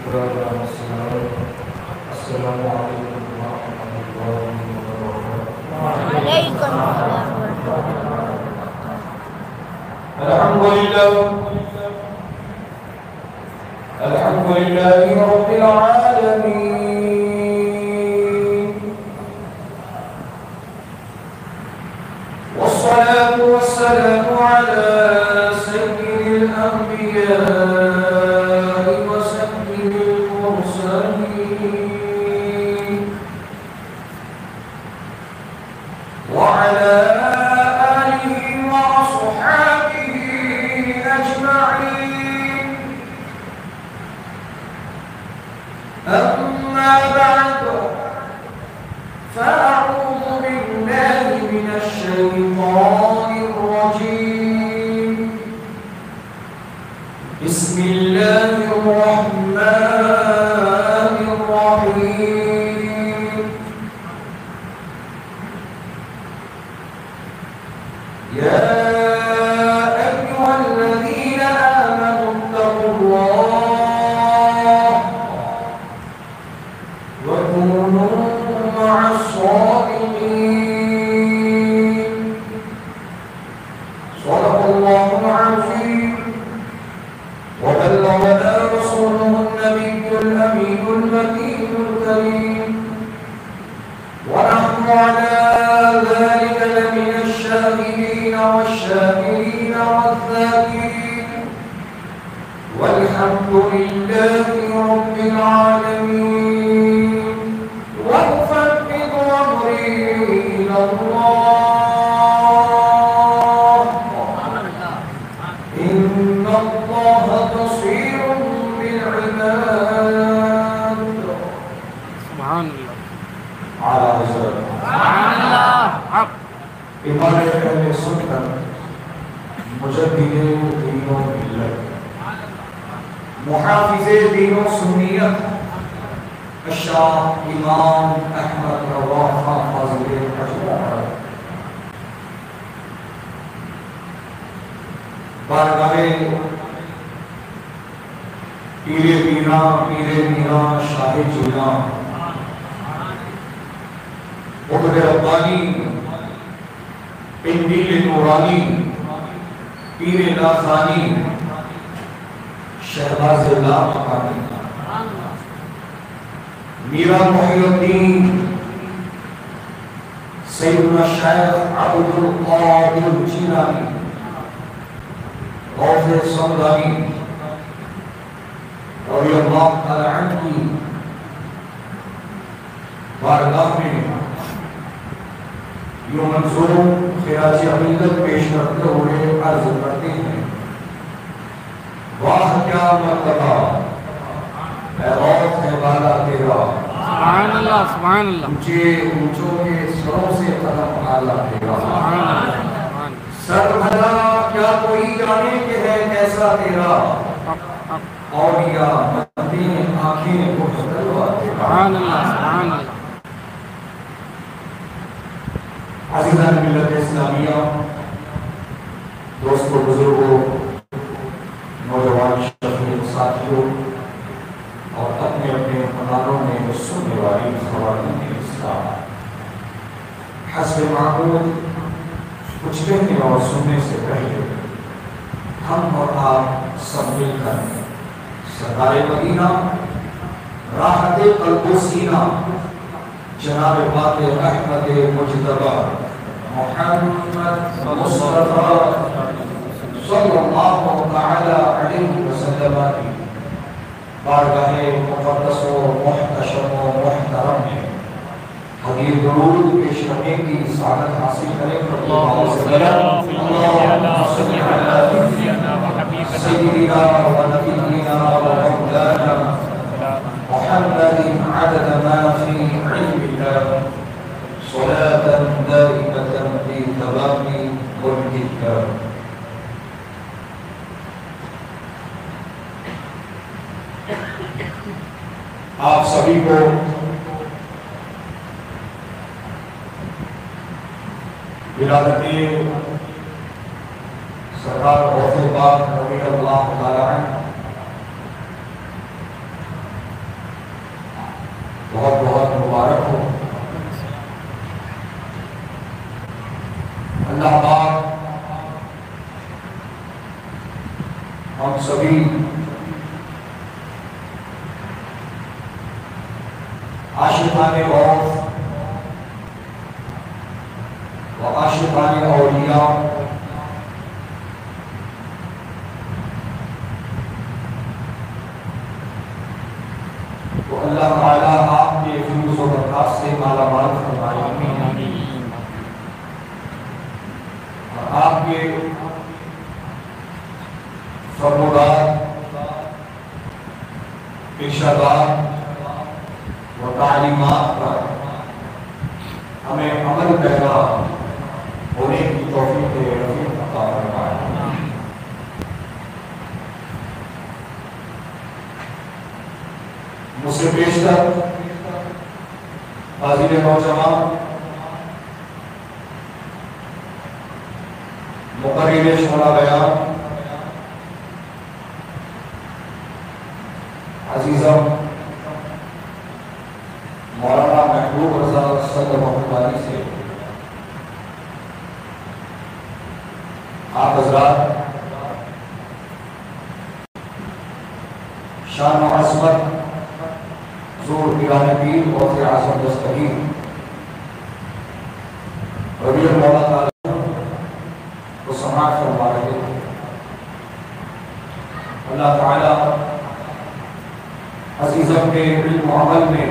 السلام علیکم ورحمۃ اللہ وبرکاتہ۔ وعلیکم السلام ورحمۃ اللہ۔ الحمد لله رب العالمين، والصلاة والسلام على سيد الأنبياء وسيد المرسلين، وعلى آله وأصحابه أجمعين. أما بعد، فأعوذ بالله من الشيطان الرجيم. بسم الله الرحمن الرحيم. يا أيها الذين آمنوا اتقوا الله وكونوا مع الصادقين. صدق الله العظيم، وبلغنا رسوله النبي الأمين المكين الكريم، ونحن على ذلك لمن الشاهدين والشاكرين والذاكرين، والحمد لله رب العالمين. وأفوض أمري إلى الله، إن الله بصير بالعباد. سبحان اللہ، على حضرت سبحان اللہ، حق امام اہل سنت مجدد دین و ملت، محافظ دین و سنیت، الشاہ امام احمد رضا خان فاضل اجمعہ، بارگاہ پیر میران شاہ جیلان، قطب ربانی، قندیل نورانی، پیر لازانی، شہباز اللہ مقامی، میرا محی الدین سیدنا شیخ عبد القادر جیلانی، غوث سمدانی رضی اللہ تعالی عنہ کی بارگاہ میں یوں منظور خراج عقیدت پیش کرتے ہوئے عرض کرتے ہیں، واہ کیا مرتبہ اے غوث ہے بالا تیرا، سبحان اللہ، سبحان اللہ، اونچے اونچوں کے سروں سے قدم اعلیٰ تیرا، سبحان اللہ، سبحان سر بھلا کیا کوئی جانے کہ ہے کیسا تیرا، اللہ، اولیاء بندے آنکھیں مختلوا تیرا۔ سبحان اللہ، سبحان اللہ۔ عزیزان ملت اسلامیہ، دوستوں، بزرگوں، نوجوان شفیق ساتھیوں اور اپنے اپنے مکانوں میں سننے والی خواتین اسلام، حسب معمول کچھ کہنے اور سننے سے پہلے ہم اور آپ سب مل کر سردار مدینہ، راحت قلب و سینہ، جناب پاک احمد مجتبی محمد مصطفیٰ صلی اللہ تعالی علیہ وسلم کی بارگاہ مقدس و محتشم و محترم میں حدیث درود پیش کرنے کی سعادت حاصل کریں۔ اللہم صلی علی سیدنا و نبینا و مولانا محمد عدد ما فی علم اللہ، صلاة دائمة في تمام ملکک۔ آپ سبھی کو ولادت سرکار غوث پاک رضی اللہ تعالی عنہ ہم سبھی عاشقان غوث و عاشقان اولیاء تو اللہ تعالیٰ آپ کے فیوز و برکات سے مالا مال فرمائے اور آپ کے فرمودات ارشادات و تعلیمات پر ہمیں عمل پیدا ہونے کی توفیق رفیق عطا فرمائے۔ مجھ سے بیشتر حاضر نوجوان مقرر شورا بیان عزیزم مولانا محبوب رضا صدر محمد سے آپ حضرات شان و عظمت زور پیران پیر غوث اعظم دستگیر رضی اللہ تعالی کو سماعت فرما رہے تھے۔ اللہ تعالی عزیزم کے علم و عمل میں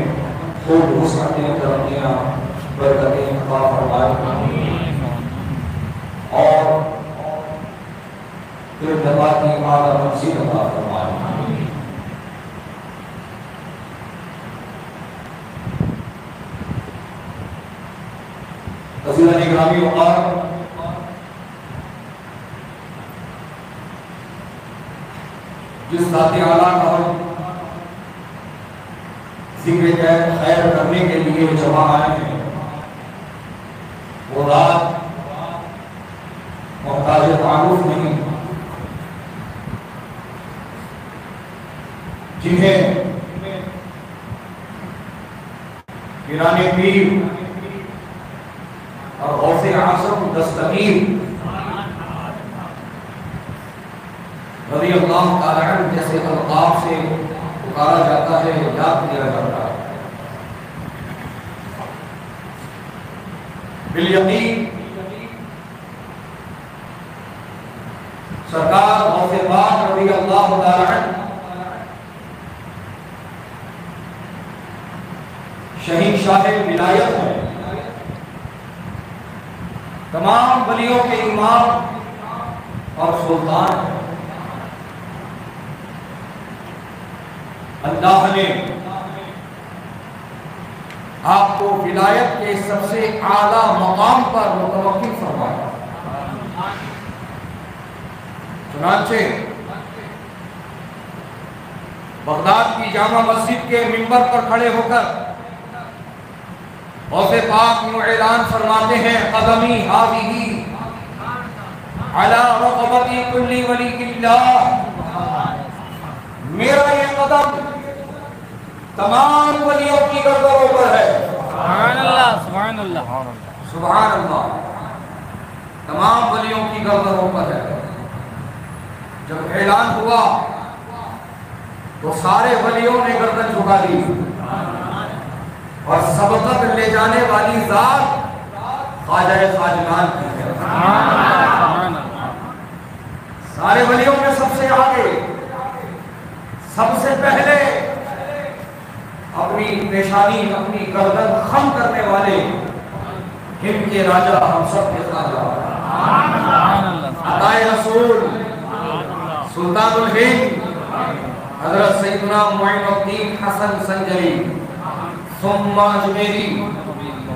خوب وسعتیں ترقیاں برکتیں عطا فرمائے اور پھر دعا کی اعلیٰ منزل عطا فرمائے۔ عزیزان گرامی وقار جس ذات اعلیٰ کا ہم ذکر خیر کرنے کے لیے جمع آئے ہیں وہ ذات محتاج تعارف نہیں، جنہیں پیران پیر اور غوث اعظم دستگیر رضی اللہ تعالی عنہ جیسے القاب سے پکارا جاتا ہے، یاد کیا جاتا ہے۔ بالیقین سرکار غوث پاک رضی اللہ تعالی عنہ شہنشاہ ولایت ہے، تمام ولیوں کے امام اور سلطان ہیں۔ اللہ نے آپ کو ولایت کے سب سے اعلیٰ مقام پر متوقع فرمایا۔ چنانچہ بغداد کی جامع مسجد کے منبر پر کھڑے ہو کر غوث پاک یوں اعلان فرماتے ہیں، قدمی ہذہ علی رقبتی کل ولی اللہ، میرا یہ قدم تمام ولیوں کی گردنوں پر ہے۔ سبحان اللہ سبحان اللہ سبحان اللہ، تمام ولیوں کی گردنوں پر ہے۔ جب اعلان ہوا تو سارے ولیوں نے گردن جھکا دی اور سبقت لے جانے والی ذات خواجہ خواجگان کی ہے۔ سارے ولیوں میں سب سے آگے، سب سے پہلے اپنی پیشانی اپنی گردن خم کرنے والے ہند کے راجہ ہم سب کے خواجہ عطائے رسول سلطان الہند حضرت سیدنا معین الدین حسن سنجری ثم اجمیری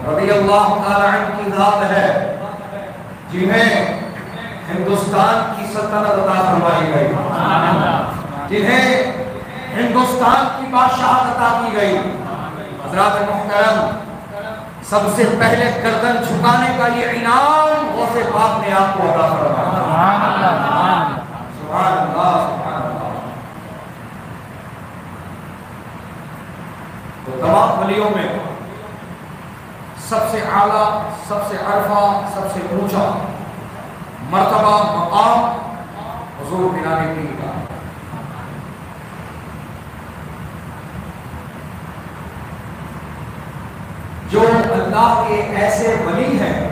رضی اللہ تعالی عنہ کی ذات ہے، جنہیں ہندوستان کی سلطنت عطا فرمائی گئی، جنہیں ہندوستان کی بادشاہت عطا کی گئی۔ حضرات محترم، سب سے پہلے گردن جھکانے کا یہ انعام غوث پاک نے آپ کو عطا فرمایا۔ سبحان اللہ سبحان اللہ سبحان اللہ۔ تو تمام ولیوں میں سب سے اعلیٰ، سب سے عرفہ، سب سے اونچا مرتبہ مقام حضور پیران پیر کا۔ اللہ کے ایسے ولی ہیں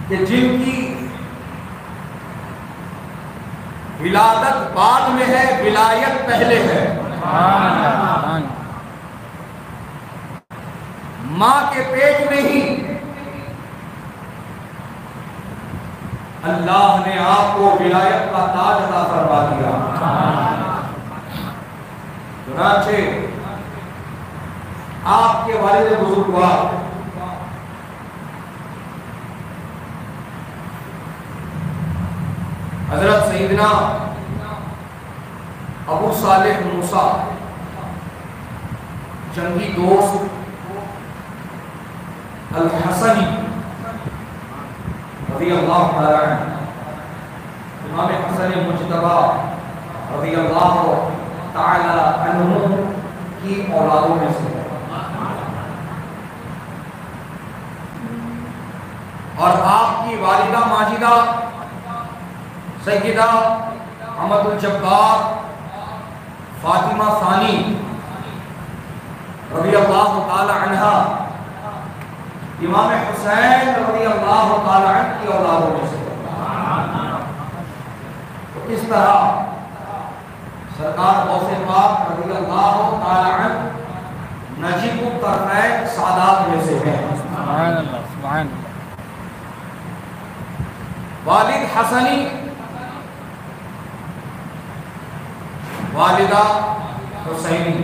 کہ جن کی ولادت بعد میں ہے، ولایت پہلے ہے۔ ماں کے پیٹ میں ہی اللہ نے آپ کو ولایت کا تاج عطا فرما دیا۔ چنانچہ آپ کے والد بزرگوار حضرت سیدنا ابو صالح موسیٰ جنگی دوست الحسنی رضی اللہ تعالی عنہ، امام حسن مجتبی رضی اللہ تعالی عنہ کی اولادوں میں سے، اور آپ کی والدہ ماجدہ سیدہ احمد الجبار فاطمہ ثانی رضی اللہ تعالی عنہ امام حسین رضی اللہ تعالی عنہ کی اولادوں میں سے۔ تو اس طرح سرکار غوث پاک رضی اللہ تعالی عنہ نجیب الطرفین سادات میں سے ہیں۔ سبحان اللہ، سبحان اللہ۔ والد حسنی، والدہ حسینی،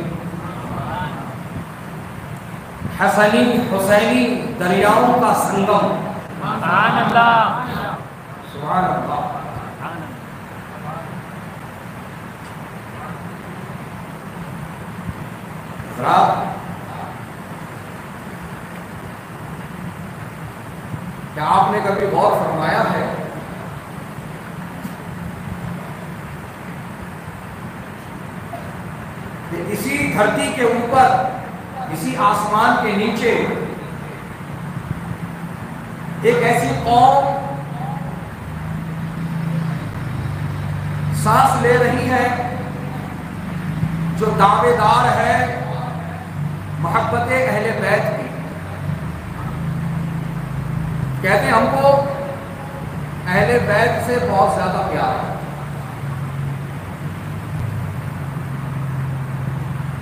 حسنی حسینی دریاؤں کا سنگم۔ سبحان اللہ، سبحان اللہ۔ کیا آپ نے کبھی غور فرمایا ہے کہ اسی دھرتی کے اوپر، اسی آسمان کے نیچے ایک ایسی قوم سانس لے رہی ہے جو دعوے دار ہے محبت اہل بیت کی؟ کہتے ہیں ہم کو اہل بیت سے بہت زیادہ پیار ہے۔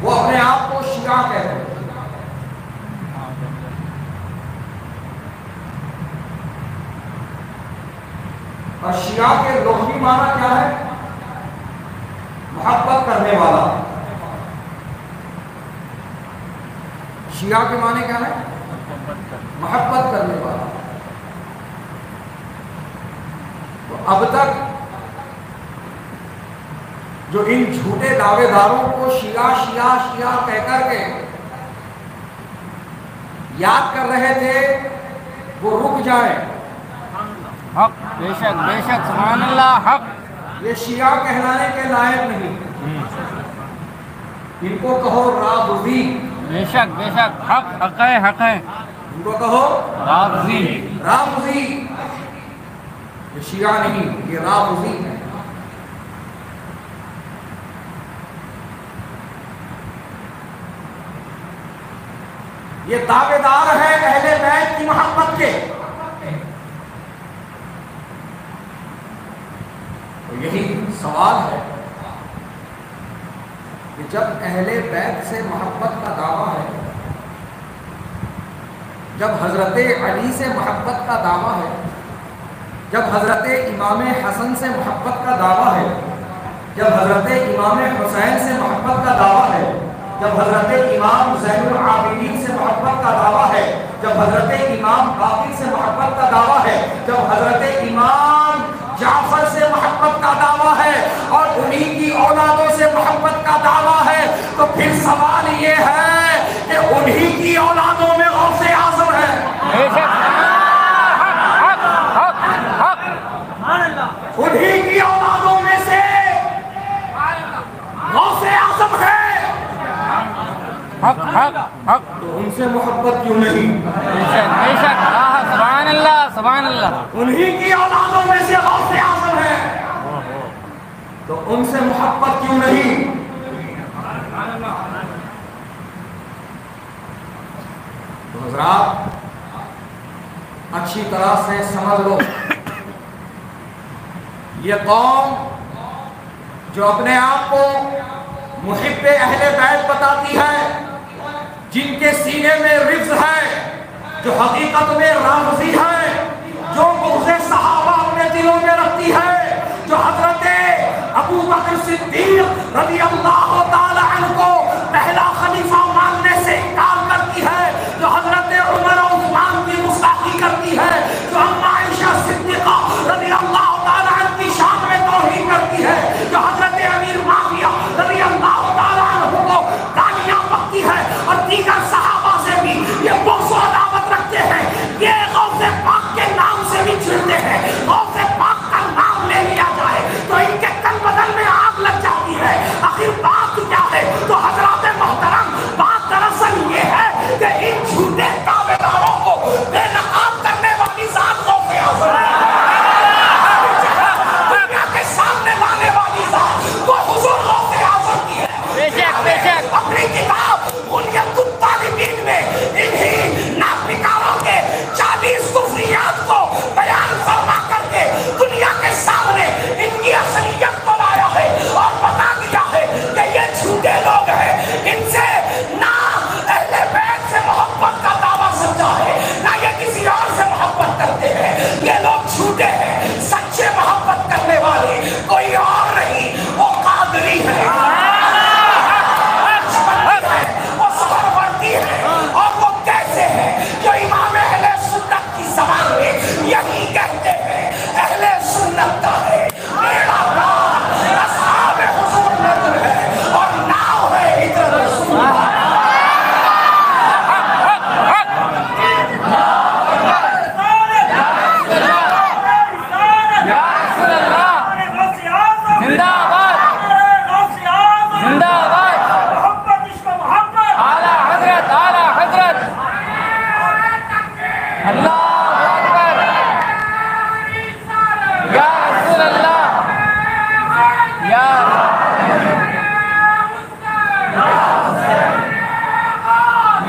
وہ اپنے آپ کو شیعہ کہتے ہیں، اور شیعہ کے لغوی معنی کیا ہے؟ محبت کرنے والا۔ شیعہ کے معنی کیا ہے؟ محبت کرنے والا۔ تو اب تک جو ان جھوٹے دعوے داروں کو شیعہ شیعہ شیعہ کہہ کر کے یاد کر رہے تھے، وہ رک جائیں۔ حق، بے شک بے شک، سبحان اللہ، حق۔ یہ شیعہ کہلانے کے لائق نہیں، ان کو کہو رافضی۔ بے شک بے شک، حق حق ہے، حق ہے۔ ان کو کہو رافضی۔ رافضی۔ یہ شیعہ نہیں، یہ رافضی ہے۔ یہ دعوے دار ہے اہل بیت کی محبت کے۔ تو یہی سوال ہے کہ جب اہل بیت سے محبت کا دعویٰ ہے، جب حضرت علی سے محبت کا دعویٰ ہے، جب حضرت امام حسن سے محبت کا دعویٰ ہے، جب حضرت امام حسین سے محبت کا دعویٰ ہے، جب حضرت امام زین العابدین سے محبت کا دعویٰ ہے، جب حضرت امام باقر سے محبت کا دعویٰ ہے، جب حضرت امام جعفر سے محبت کا دعویٰ ہے، اور انہی کی اولادوں سے محبت کا دعویٰ ہے، تو پھر سوال یہ ہے کہ انہی کی اولادوں میں غوث اعظم ہے۔ انہی کی اولادوں میں سے غوث اعظم ہے۔ حق حق حق۔ تو ان سے محبت کیوں نہیں؟ بے شک بے شک، سبحان اللہ سبحان اللہ۔ انہی کی اولادوں میں سے غوث اعظم ہے، تو ان سے محبت کیوں نہیں؟ اچھی طرح سے سمجھ لو، یہ قوم جو اپنے آپ کو محب اہل بیت بتاتی ہے، جن کے سینے میں رفض ہے، جو حقیقت میں رافضی ہے، جو بغض صحابہ اپنے دلوں میں رکھتی ہے، جو حضرت ابو بکر صدیق رضی اللہ تعالی عنہ کو پہلا خلیفہ ماننے سے انکار کرتی ہے، جو حضرت عمر و عثمان کی گستاخی کرتی ہے، جو اما عائشہ صدیقہ رضی اللہ تعالی عنہ کی شان میں توہین کرتی ہے، جو حضرت امیر معاویہ رضی اللہ تعالی عنہ کو گالیاں بکتی ہے، اور دیگر صحابہ سے بھی یہ بغض و عداوت رکھتے ہیں، یہ غوث پاک کے نام سے بھی چھڑتے ہیں، غوث پاک کا نام لے لیا جائے تو ان کے تن بدن میں آگ لگ جاتی ہے۔ آخر بات کیا ہے؟ تو حضرات محترم، بات دراصل یہ ہے کہ ان جھوٹے دعوے داروں کو بے نقاب کرنے والی ذات غوث اعظم ہے، دنیا کے سامنے لانے والی ذات وہ حضور غوث اعظم کی ہے۔ بے شک بے شک اپنی کتاب بنیت الطالبین میں انہی ناپکاروں کے 40 کفریات کو بیان فرما کر کے دنیا کے سامنے ان کی اصلیت کو لایا ہے اور بتا دیا ہے کہ یہ جھوٹے لوگ ہیں، ان سے نہ اہل بیت سے محبت کا دعویٰ سچا ہے، نہ یہ کسی اور سے محبت کرتے ہیں، یہ لوگ جھوٹے ہیں۔ سچے محبت کرنے والے کوئی اور نہیں، وہ قادری ہے، وہ سہروردی ہے، اور وہ کیسے ہیں؟ جو امام اہل سنت کی زبان میں یہی کہتے ہیں، اہل سنت کا ہے میرا نام اصحاب حضور نظر ہے اور ناؤ ہے ہجرت رسول اللہ۔ زندہ آباد زندہ آباد اعلیٰ حضرت اعلیٰ حضرت اللہ اکبر یا رسول اللہ یا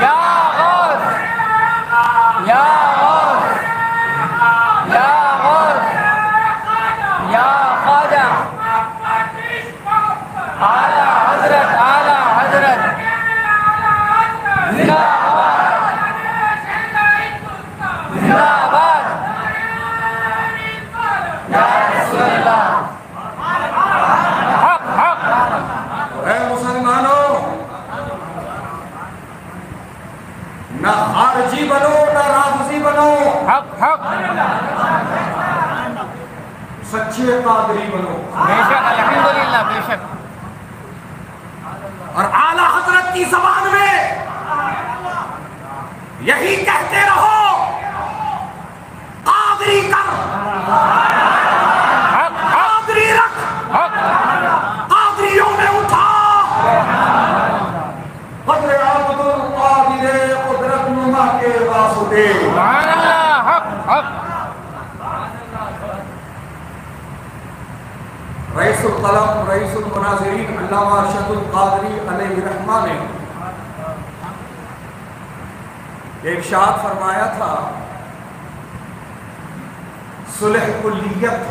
یا غوث یا غوث یا غوث یا خواجہ اعلیٰ حضرت اعلیٰ حضرت زندہ آباد زندہ آباد یا رسول اللہ حق حق اے مسلمانوں، نہ خارجی بنو نہ رافضی بنو، حق حق سچے قادری بنو، بے شک الحمدللہ بے شک اور اعلیٰ حضرت کی زبان میں یہی کہتے رہو، قادری کر، حق حق قادری رکھ، حق قادریوں میں اٹھا، قدر عبد القادر قدرت نما کے واسطے۔ سبحان اللہ حق حق رئیس القلم رئیس المناظرین علامہ ارشد القادری علیہ رحمہ نے ایک ارشاد فرمایا تھا، صلح کلیت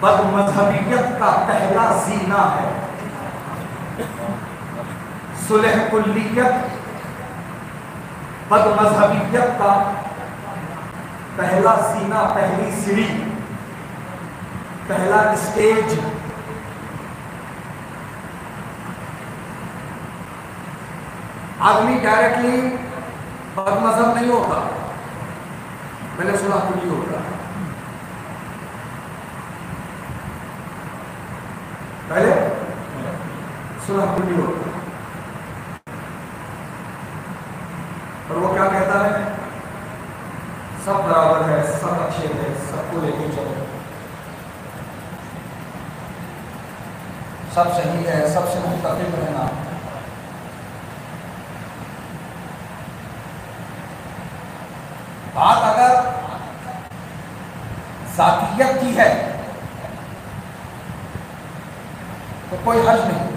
بد مذہبیت کا پہلا زینہ ہے، صلح کلیت بد مذہبیت کا پہلا زینہ، پہلی سیڑھی، پہلا اسٹیج۔ آدمی ڈائریکٹلی بد مذہب نہیں ہوتا، پہلے صلح کلی ہوتا ہے، پہلے صلح کلی ہوتا ہے، اور وہ کیا کہتا ہے؟ سب برابر ہے، سب اچھے ہیں، سب کو لے کے چلو، سب صحیح ہے، سب سے متفق رہنا۔ بات اگر ذاتیت کی ہے تو کوئی حرج نہیں،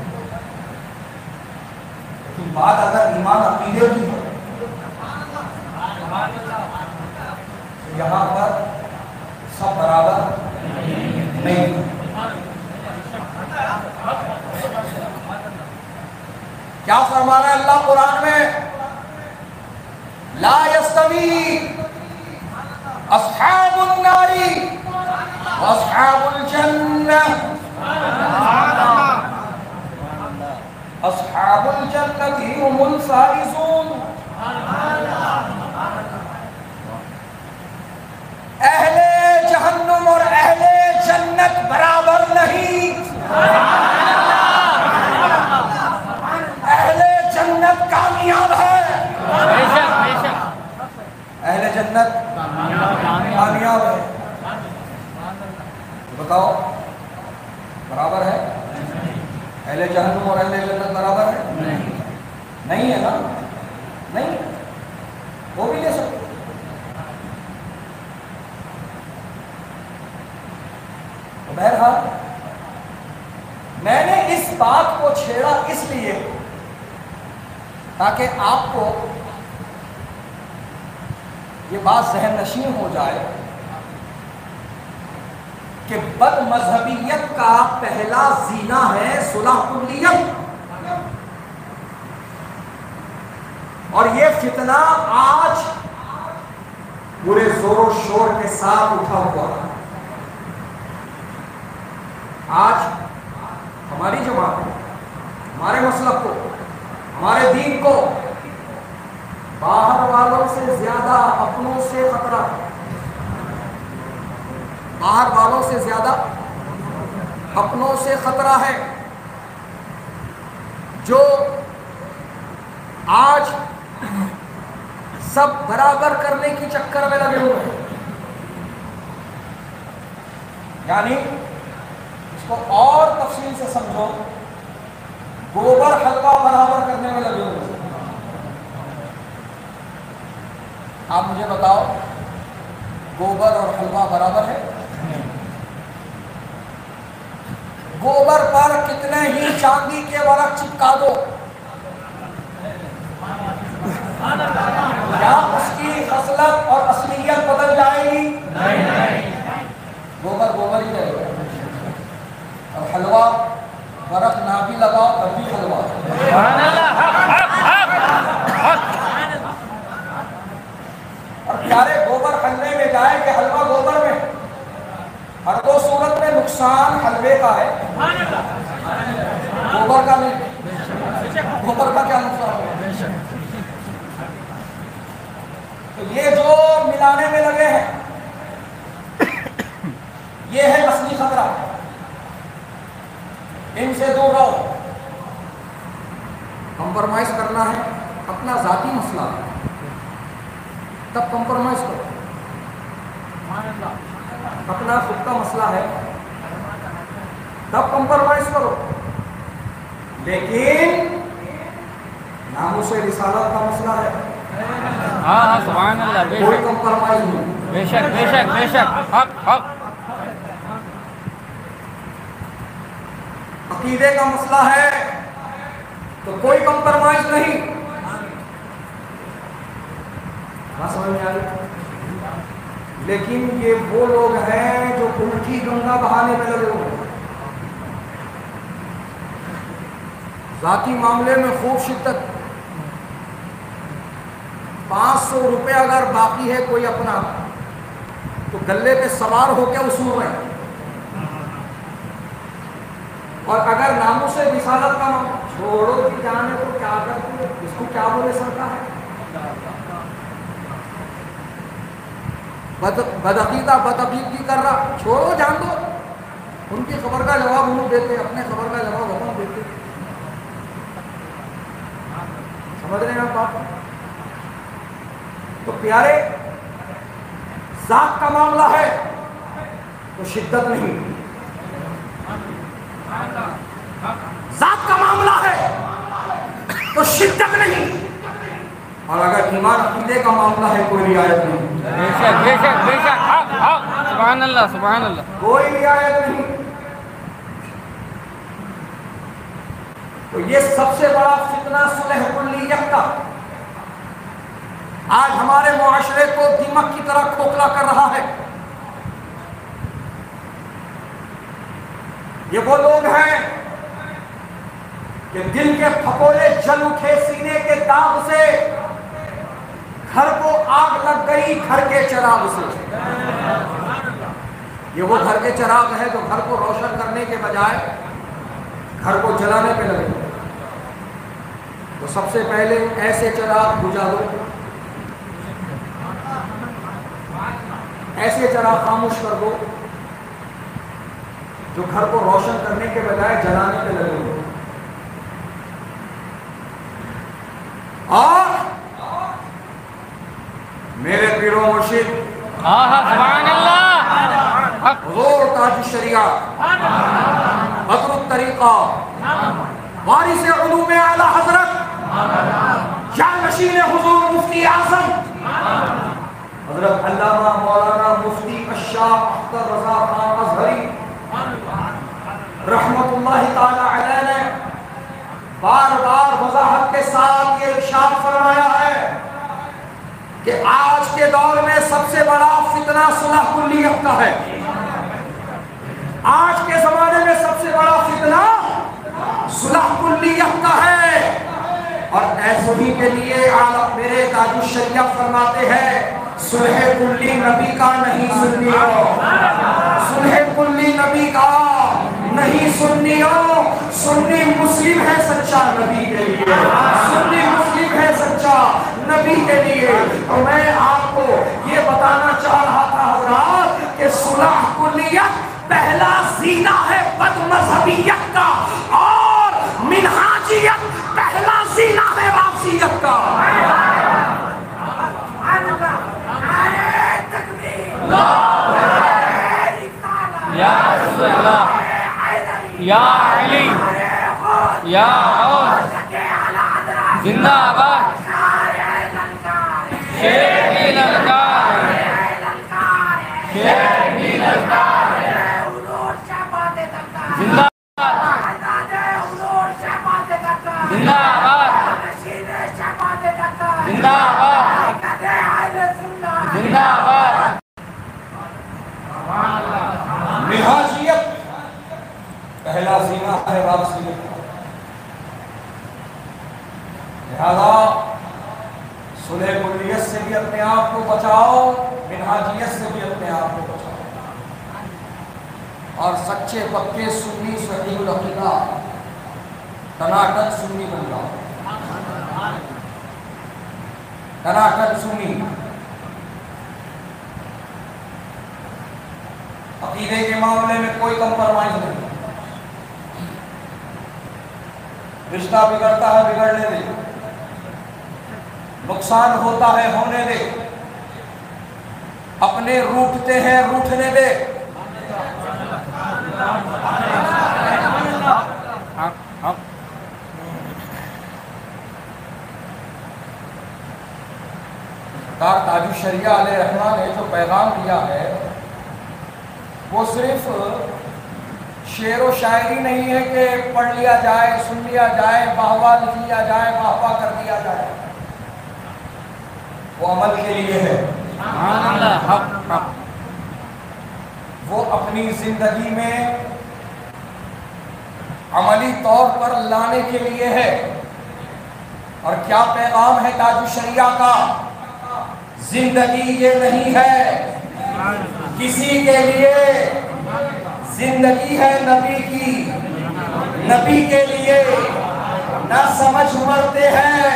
لیکن بات اگر ایمان عقیدے کی ہے یہاں پر سب برابر نہیں. کیا فرما رہا ہے اللہ قرآن میں؟ لا یستوی اصحاب النار واصحاب الجنہ اصحاب الجنہ هم الفائزون. اہل جہنم اور اہل جنت برابر نہیں. اہل جنت کامیاب ہے. اہل جنت کامیاب ہے. بتاؤ برابر ہے؟ اہل جہنم اور اہل جنت برابر ہے؟ نہیں ہے نا. نہیں وہ بھی لے سکتے. بہرحال میں نے اس بات کو چھیڑا اس لیے تاکہ آپ کو یہ بات ذہن نشین ہو جائے کہ بد مذہبیت کا پہلا زینہ ہے صلح کلیت. اور یہ فتنہ آج پورے زور و شور کے ساتھ اٹھا ہوا ہے. آج ہماری جماعت کو، ہمارے مسلک کو، ہمارے دین کو باہر والوں سے زیادہ اپنوں سے خطرہ ہے. باہر والوں سے زیادہ اپنوں سے خطرہ ہے. جو آج سب برابر کرنے کی چکر میں لگے ہوئے ہیں. یعنی اس کو اور تفصیل سے سمجھو، گوبر حلوہ برابر کرنے میں لگے ہوئے ہیں. آپ مجھے بتاؤ گوبر اور حلوہ برابر ہے؟ گوبر پر کتنے ہی چاندی کے ورق چپکا دو، کیا اس کی خصلت اور اصلیت بدل جائے گی؟ گوبر گوبر ہی رہے گا. اور حلوہ ورق نہ بھی لگاؤ تب بھی حلوہ. اور پیارے گوبر حلوے میں جائے کہ حلوہ گوبر میں، ہر دو صورت میں نقصان حلوے کا ہے، گوبر کا نہیں. گوبر کا کیا نقصان ہے؟ تو یہ جو ملانے میں لگے ہیں یہ ہے اصلی خطرہ. ان سے دور رہو. کمپرمائز کرنا ہے اپنا ذاتی مسئلہ ہے تب کمپرمائز کرو. اپنا خود کا مسئلہ ہے تب کمپرمائز کرو. لیکن ناموس رسالت کا مسئلہ ہے، ہاں سبحان اللہ. کوئی کمپرمائز نہیں. بے شک بے شک بے شک. حق حق. عقیدے کا مسئلہ ہے تو کوئی کمپرمائز نہیں. بات سمجھ میں آئی؟ لیکن یہ وہ لوگ ہیں جو الٹی گنگا بہانے میں لگے ہوئے ہیں. ذاتی معاملے میں خوب شدت. 500 روپے اگر باقی ہے کوئی اپنا تو گلے پہ سوار ہو کے وصول رہے ہیں. اور اگر ناموس رسالت کا چھوڑو کہ جانے کو کیا کرتی ہے، اس کو کیا بولے سکتا ہے؟ بدعقیدہ بدعقیدگی کر رہا، چھوڑو جان دو. ان کی خبر کا جواب ہم دیتے، اپنے خبر کا جواب ہم دیتے. سمجھ رہے ہیں آپ بات؟ تو پیارے ذات کا معاملہ ہے تو شدت نہیں. ذات کا معاملہ ہے تو شدت نہیں. اور اگر ایمان عقیدے کا معاملہ ہے کوئی رعایت نہیں. بے شک بے شک بے شک. حق حق. سبحان اللہ سبحان اللہ. کوئی رعایت نہیں. تو یہ سب سے بڑا فتنہ صلح کلیت کا. آج ہمارے معاشرے کو دیمک کی طرح کھوکھلا کر رہا ہے۔ یہ وہ لوگ ہیں کہ دل کے پھپولے جل اٹھے سینے کے داغ سے، گھر کو آگ لگ گئی گھر کے چراغ سے۔ یہ وہ گھر کے چراغ ہے جو گھر کو روشن کرنے کے بجائے گھر کو جلانے پہ لگے۔ تو سب سے پہلے ایسے چراغ بجھا دو، ایسے چراغ خاموش کر دو جو گھر کو روشن کرنے کے بجائے جلانے پہ لگے ہوئے۔ اور میرے پیر و مرشد سبحان اللہ، حضور تاج الشریعہ بدر الطریقہ وارث علوم اعلی حضرت جانشین حضور مفتی اعظم حضرت علامہ مولانا مفتی الشاہ اختر رضا خان ازہری رحمت اللہ تعالی علیہ نے بار بار وضاحت کے ساتھ یہ ارشاد فرمایا ہے کہ آج کے دور میں سب سے بڑا فتنہ صلح کلیت کا ہے۔ آج کے زمانے میں سب سے بڑا فتنہ صلح کلیت کا ہے، اور ایسے ہی کے لیے میرے تاج الشریعہ فرماتے ہیں صلح کلی نبی کا نہیں سنی ہو، صلح کلی نبی کا نہیں سنی ہو، سنی مسلم ہے سچا نبی کے لیے، سنی مسلم ہے سچا نبی کے لیے۔ تو میں آپ کو یہ بتانا چاہ رہا تھا حضرات کہ صلح کلیت پہلا زینہ ہے بد مذہبیت کا، اور منہاجیت پہلا زینہ ہے رافضیت کا۔ یا رسول اللہ، یا علی، یا غوث، زندہ آباد، شیر کی للکار، شیر کی للکار، زندہ زندہ آباد، زندہ آباد، زندہ آباد۔ منہاجیت پہلا زینہ ہے رافضیت کا، لہذا صلح کلیت سے بھی اپنے آپ کو بچاؤ، منہاجیت سے بھی اپنے آپ کو بچاؤ، اور سچے پکے سنی صحیح العقیدہ ٹناٹن سنی بن جاؤ، ٹناٹن سنی۔ عقیدے کے معاملے میں کوئی کمپرمائز نہیں، رشتہ بگڑتا ہے بگڑنے دے، نقصان ہوتا ہے ہونے دے، اپنے روٹھتے ہیں روٹھنے دے۔ تاج الشریعہ علیہ رحمہ نے جو پیغام دیا ہے وہ صرف شعر و شاعری نہیں ہے کہ پڑھ لیا جائے، سن لیا جائے، واہ لکھ لیا جائے، واہ کر دیا جائے، وہ عمل کے لیے ہے، وہ اپنی زندگی میں عملی طور پر لانے کے لیے ہے۔ اور کیا پیغام ہے تاج الشریعہ کا؟ زندگی یہ نہیں ہے کسی کے لیے، زندگی ہے نبی کی، نبی کے لیے۔ نہ سمجھ مرتے ہیں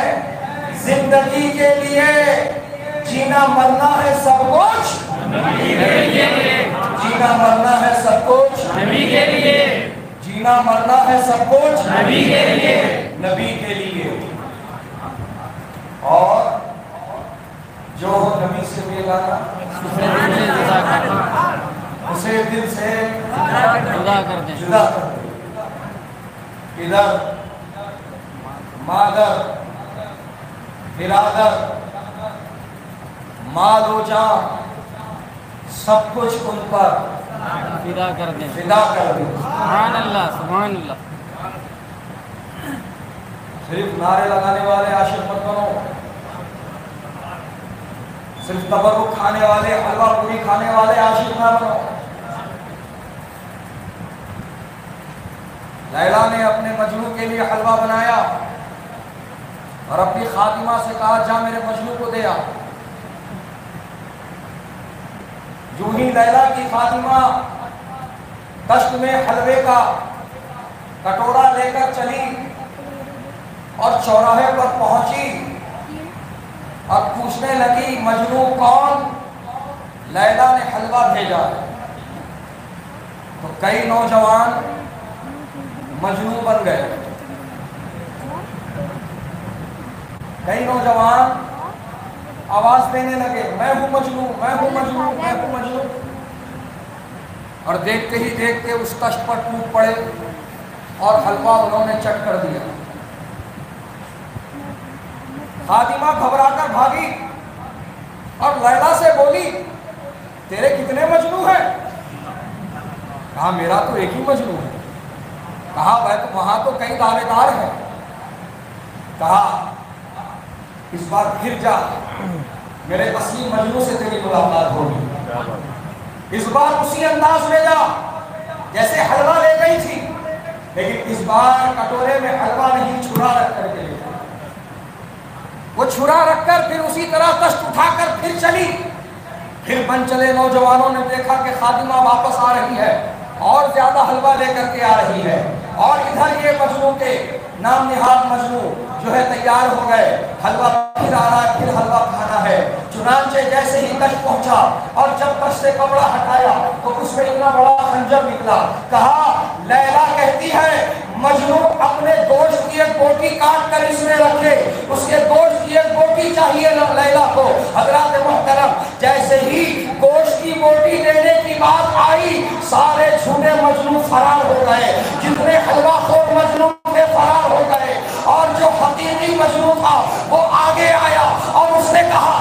زندگی کے لیے، جینا مرنا ہے سب کچھ جینا مرنا ہے سب کچھ نبی کے لیے، جینا مرنا ہے سب کچھ نبی کے لیے، نبی کے لیے۔ اور جو نبی سے بیگانہ اسے دل سے جدا کر دیں، جدا کر دے۔ ادھر مادر، برادر، مال و جان، سب کچھ ان پر فدا کر دیں، فدا کر دے۔ سبحان اللہ، سبحان اللہ۔ صرف نعرے لگانے والے عاشق مت بنو، صرف تبرک کھانے والے، حلوہ پوری کھانے والے عاشق نہ بنو۔ لیلا نے اپنے مجنوں کے لیے حلوہ بنایا اور اپنی خاتمہ سے کہا جا میرے مجنوں کو دے آ۔ جو ہی لیلا کی خاتمہ دشت میں حلوے کا کٹورا لے کر چلی اور چوراہے پر پہنچی اور پوچھنے لگی مجنوں کون؟ لیلا نے حلوہ بھیجا۔ تو کئی نوجوان مجنوں بن گئے، کئی نوجوان آواز دینے لگے میں ہوں مجنوں، میں ہوں مجنوں، میں ہوں مجنوں، اور دیکھتے ہی دیکھتے اس تشت پر ٹوٹ پڑے اور حلوہ انہوں نے چٹ کر دیا۔ خادمہ گھبرا کر بھاگی اور لیلا سے بولی تیرے کتنے مجنوں ہیں؟ کہا میرا تو ایک ہی مجنوں ہے۔ کہا وہاں تو کئی دعوے دار ہیں۔ کہا اس بار پھر جا، میرے اصلی مجنوں سے تیری ملاقات ہوگی۔ اس بار اسی انداز میں جا جیسے حلوہ لے گئی تھی، لیکن اس بار کٹورے میں حلوہ نہیں، چھرا رکھ کر کے لے گئی۔ وہ چھرا رکھ کر پھر اسی طرح تشت اٹھا کر پھر چلی۔ پھر بن چلے نوجوانوں نے دیکھا کہ خادمہ واپس آ رہی ہے اور زیادہ حلوہ لے کر کے آ رہی ہے، اور ادھر یہ مجنوں کے نام نہاد مجنوں جو ہے تیار ہو گئے، حلوہ پھر آ رہا ہے، پھر حلوہ کھانا ہے۔ چنانچہ جیسے ہی تشت پہنچا اور جب تشت سے کپڑا ہٹایا تو اس میں اتنا بڑا خنجر نکلا۔ کہا لیلا کہتی ہے مجنوں اپنے گوشت کی ایک بوٹی کاٹ کر اس میں رکھے، اس کے گوشت کی ایک بوٹی چاہیے لیلا کو۔ حضرات محترم جیسے ہی گوشت کی بوٹی دینے کی بات آئی، سارے جھوٹے مجنوں فرار ہو گئے، جتنے حلوہ خور مجنوں تھے فرار ہو گئے، اور جو حقیقی مجنوں تھا وہ آگے آیا اور اس نے کہا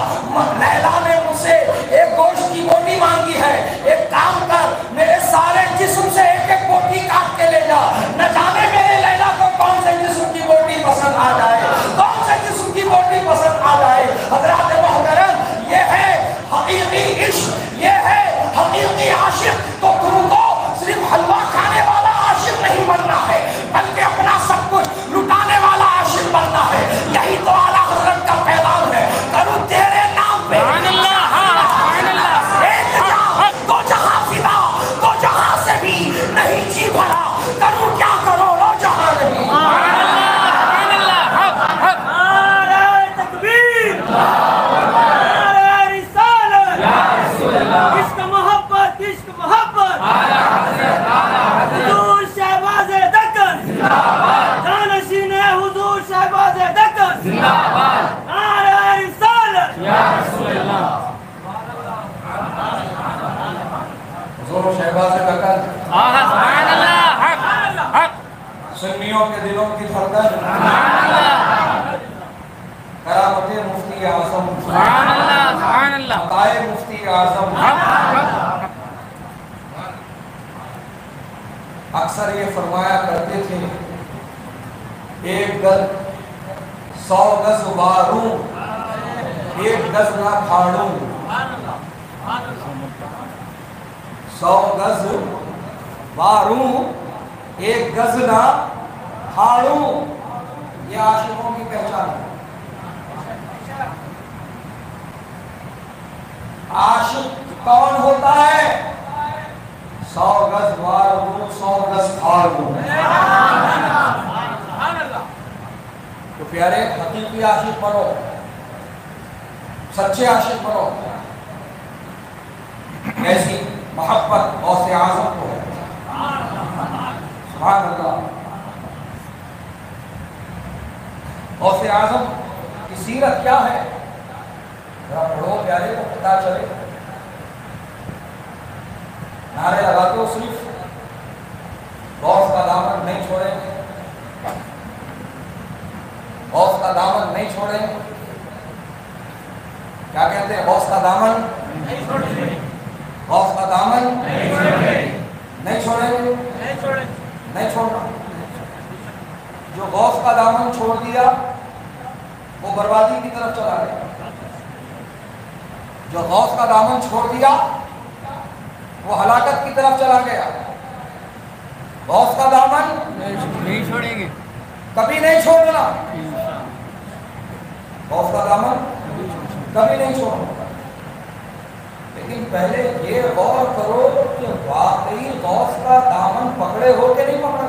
لیلا نے مجھ سے ایک گوشت کی بوٹی مانگی ہے، ایک کام کر میرے سارے جسم سے ایک ایک بوٹی کاٹ کے لے جا، نہ جانے میرے لیلا کو کون سے جسم کی بوٹی پسند آ جائے، کون سے جسم کی بوٹی پسند آ جائے۔ حضرات محترم یہ ہے حقیقی عشق، یہ ہے حقیقی عاشق۔ تو تم کو صرف حلوہ کھانے والا عاشق نہیں بننا ہے، بلکہ اپنا سب کچھ لٹانے والا عاشق بننا ہے۔ یہی تو اعلیٰ حضرت کا پیغام ہے، کروں تیرے نام پہ ایک جہاں دو جہاں فدا، دو جہاں سے بھی نہیں جی بھرا، کروں کیا کرو رو جہاں نہیں۔ سنیوں کے دلوں کی دھڑکن، کرامت مفتی اعظم، عطائے مفتی اعظم، اکثر یہ فرمایا کرتے تھے ایک گز 100 گز واروں، ایک گز نہ پھاڑوں، 100 گز واروں ایک گز نہ پھاڑوں۔ یہ عاشقوں کی پہچان ہے۔ عاشق کون ہوتا ہے؟ 100 گز واروں 100 گز پھاڑوں۔ تو پیارے حقیقی عاشق بنو، سچے عاشق بنو۔ ایسی محبت غوث اعظم کو ہے۔ سبحان اللہ۔ غوث اعظم کی سیرت کیا ہے؟ ذرا پڑھو پیارے کو پتہ چلے۔ نعرے لگاتے ہو صرف غوث کا دامن نہیں چھوڑیں گے، غوث کا دامن نہیں چھوڑیں گے۔ کیا کہتے ہیں؟ غوث کا دامن نہیں چھوڑیں گے، غوث کا دامن نہیں چھوڑیں گے، نہیں چھوڑیں گے، نہیں چھوڑنا۔ جو غوث کا دامن چھوڑ دیا وہ بربادی کی طرف چلا گیا۔ جو غوث کا دامن چھوڑ دیا وہ ہلاکت کی طرف چلا گیا. غوث کا دامن نہیں چھوڑیں گے, کبھی نہیں چھوڑنا. غوث کا دامن کبھی نہیں چھوڑنا. لیکن پہلے یہ غور کرو کہ واقعی غوث کا دامن پکڑے ہو کہ نہیں پکڑے.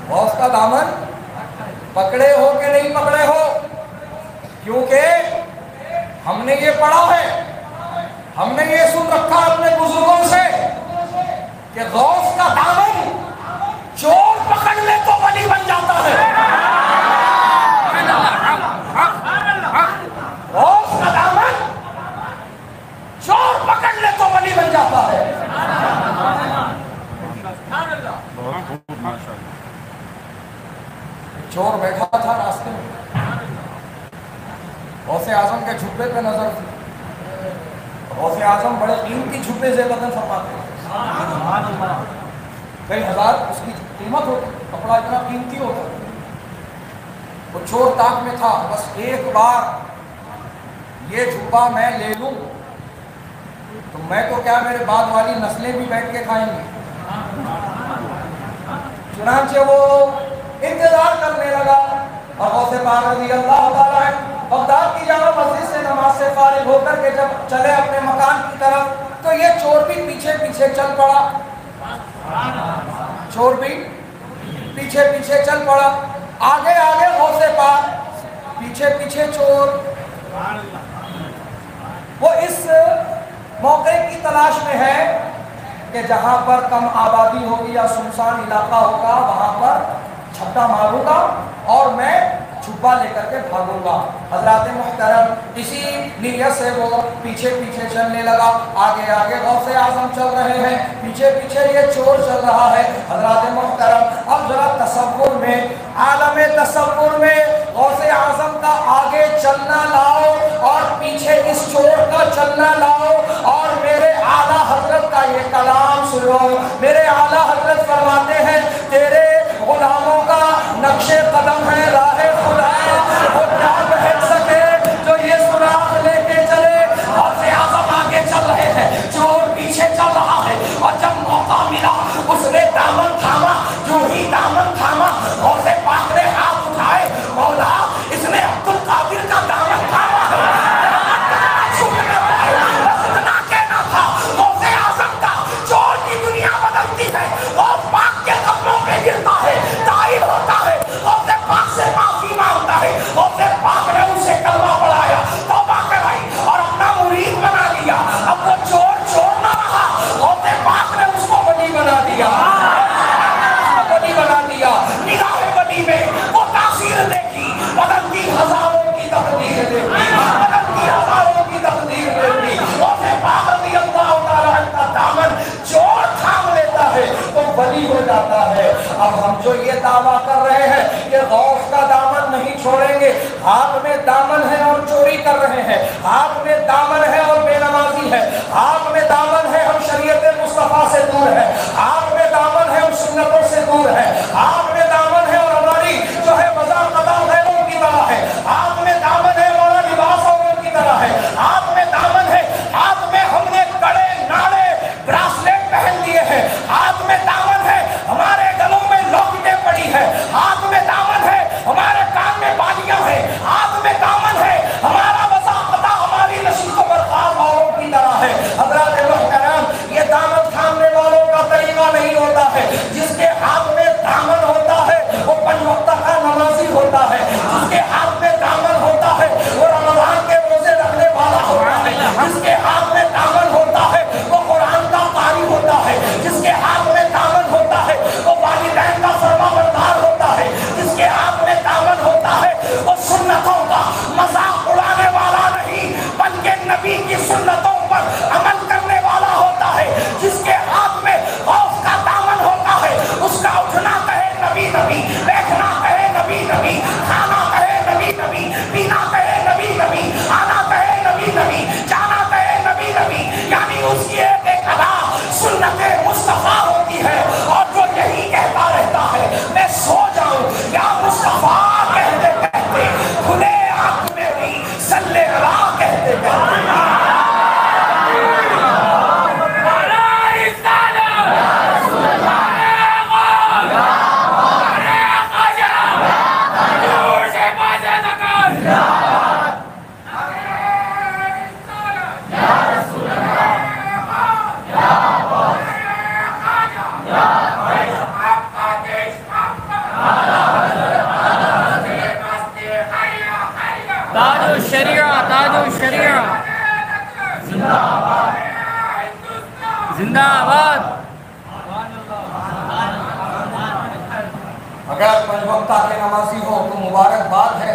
غوث کا دامن پکڑے ہو کہ نہیں پکڑے ہو. کیونکہ ہم نے یہ پڑھا ہے, ہم نے یہ سن رکھا اپنے بزرگوں سے کہ غوث کا دامن چور پکڑ لے تو ولی بن جاتا ہے. غوث کا دامن چور پکڑ لے تو ولی بن جاتا ہے. چور بیٹھا تھا راستے میں, غوث اعظم کے جھبے پہ نظر تھی. غوث اعظم بڑے قیمتی جھبے سے بدن فرماتے ہیں, کئی ہزار اس کی قیمت ہوتی, کپڑا اتنا قیمتی ہوتا. وہ چور طاق میں تھا, بس ایک بار یہ جھبا میں لے لوں تو میں تو کیا میرے بعد والی نسلیں بھی بیٹھ کے کھائیں گی. چنانچہ وہ انتظار کرنے لگا اور غوث پاک رضی اللہ تعالیٰ عنہ بغداد کی جامع مسجد سے نماز سے فارغ ہو کر کے جب چلے اپنے مکان کی طرف تو یہ چور بھی پیچھے پیچھے چل پڑا. چور بھی پیچھے پیچھے چل پڑا. آگے آگے غوث پاک, پیچھے پیچھے چور. وہ اس موقع کی تلاش میں ہے کہ جہاں پر کم آبادی ہوگی یا سنسان علاقہ ہوگا وہاں پر چھپا ماروں گا اور میں چھپا لے کر کے بھاگوں گا. حضرات محترم اسی نیت سے وہ پیچھے پیچھے چلنے لگا. آگے آگے غوث اعظم چل رہے ہیں, پیچھے پیچھے یہ چور چل رہا ہے. حضرات محترم اب ذرا تصور میں, عالم تصور میں غوث اعظم کا آگے چلنا لاؤ اور پیچھے اس چور کا چلنا لاؤ اور میرے اعلیٰ حضرت کا یہ کلام سنو. میرے اعلیٰ حضرت فرماتے ہیں تیرے غلاموں کا نقش قدم ہے راہ خدا, وہ کیا بہت سکے جو یہ سراغ لے کے چلے. غوث اعظم آگے چل رہے ہیں, چور پیچھے چل رہا ہے, اور جب موقع ملا اس نے دامن تھاما. جو ہی دامن تھاما غوث پاک نے ہاتھ اٹھائے, مولا اس نے عبد القادر کا دامن تھاما. اتنا کہنا تھا غوث اعظم کا چور کی دنیا بدلتی ہے, غوث پاک کے قدموں پہ گرتا ہے, تائب ہوتا ہے, غوث پاک سے معافی مانگتا ہے. غوث پاک نے اسے کلمہ پڑھایا, توبہ کرائی اور اپنا مرید بنا لیا. اب وہ چور چور نہ رہا, غوث پاک نے اس کو ولی بنا دیا. ولی بنا دیا. نگاہ ولی میں وہ تاثیر دیکھی, بدلتی ہزاروں کی تقدیر دیکھی, بدلتی ہزاروں کی تقدیر دیکھی. غوث پاک رضی اللہ تعالیٰ عنہ کا دامن چور تھام لیتا ہے تو ولی ہو جاتا ہے. اب ہم جو یہ دعویٰ کر رہے ہیں کہ غوث کا دامن نہیں چھوڑیں گے, ہاتھ میں دامن ہے اور چوری کر رہے ہیں, ہاتھ میں دامن ہے اور بے نمازی ہے, ہاتھ میں دامن ہے ہم شریعت مصطفیٰ سے دور ہے, ہاتھ میں دامن ہے ہم سنتوں سے دور ہے, ہاتھ میں دامن ہے اور ہماری جو ہے وضع قضا غیروں کی طرح ہے, ہاتھ میں دامن ہے ہمارا لباس اوروں کی طرح ہے, ہاتھ میں دامن ہے, ہاتھ میں ہم نے کڑے ناڑے براسلیٹ پہن لیے ہیں, ہاتھ میں دامن ہے ہمارے گلوں میں لاکٹیں پڑی ہے, ہاتھ میں دامن ہے ہمارے کان میں بالیاں ہیں, ہاتھ میں دامن ہے ہمارا وضع قضا ہماری نسل و برخاست اوروں کی طرح ہے. زندہ آباد. اگر پنج وقتہ کے نمازی ہو تو مبارکباد ہے،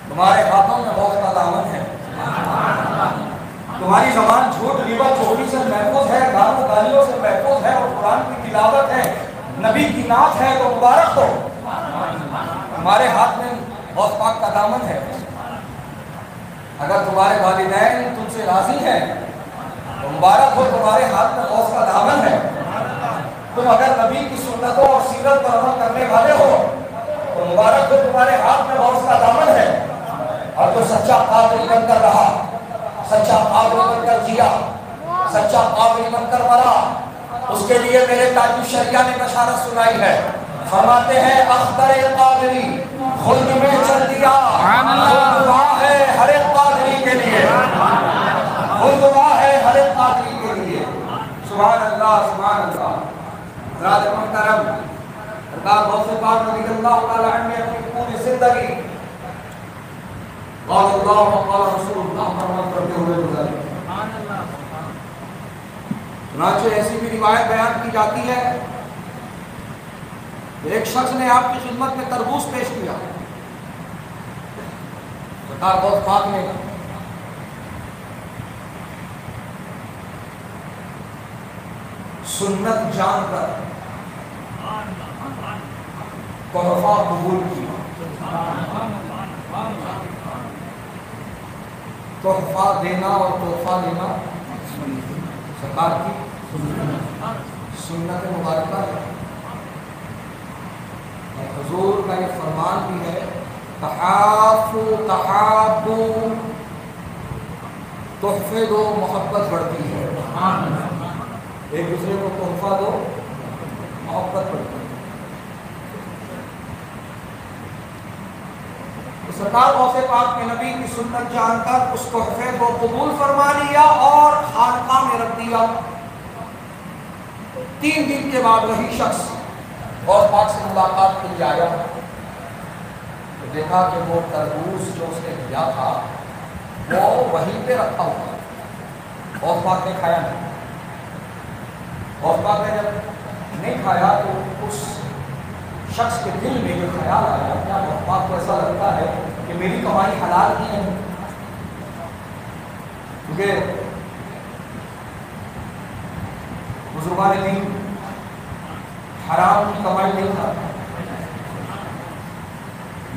تمہارے ہاتھوں میں غوث کا دامن ہے. تمہاری زبان جھوٹ غیبت چغلی سے محفوظ ہے، گانوں گالیوں سے محفوظ ہے، اور قرآن کی تلاوت ہے، نبی کی نعت ہے، تو مبارک ہو. تمہارے ہاتھ میں غوث پاک کا دامن ہے. اگر تمہارے والدین تم سے راضی ہیں تو مبارک ہو، تمہارے ہاتھ میں غوث کا دامن ہے. تم اگر نبی کی سنتوں اور سیرت پر عمل کرنے والے ہو تو مبارک ہو، تمہارے ہاتھ میں غوث کا دامن ہے. اور جو سچا قادری بن کر رہا، سچا قادری بن کر جیا، سچا قادری بن کر مرا، اس کے لیے میرے تاج الشریعہ نے بشارت سنائی ہے. فرماتے ہیں اختر قادری خلد میں چل دیا، خلد وہاں ہے ہر ایک قادری کے لیے، خلد وہاں ہے ہر ایک قادری کے لیے. سبحان اللہ سبحان اللہ. حضرات محترم، سرکار غوث پاک رضی اللہ تعالی عنہ نے اپنی پوری زندگی قال اللہ وقال رسول اللہ فرمان کرتے ہوئے گزاری. چنانچہ ایسی بھی روایت بیان کی جاتی ہے کہ ایک شخص نے آپ کی خدمت میں تربوز پیش کیا. سرکار غوث پاک نے سنت جان کر تحفہ قبول کیا. تحفہ دینا اور تحفہ لینا سرکار کی سنت مبارکہ ہے. حضور کا یہ فرمان بھی ہے تحافوا تحابوا، تحفے دو محبت بڑھتی ہے. ایک دوسرے کو تحفہ دو محبت بڑھتی ہے. سرکار غوث پاک کے نبی کی سنت جان کر اس تحفے کو قبول فرما لیا اور خانقاہ میں رکھ دیا. 3 دن کے بعد وہی شخص غوث پاک سے ملاقات کے لیے آیا تو دیکھا کہ وہ تربوز جو اس نے دیا تھا وہ وہیں پہ رکھا ہوا. غوث پاک نے کھایا نہیں. غوث پاک نے جب نہیں کھایا تو اس شخص کے دل میں جو خیال آیا کیا غوث پاک کو ایسا لگتا ہے کہ میری کمائی حلال کی ہے، کیونکہ بزرگان دین حرام کی کمائی نہیں کھاتے،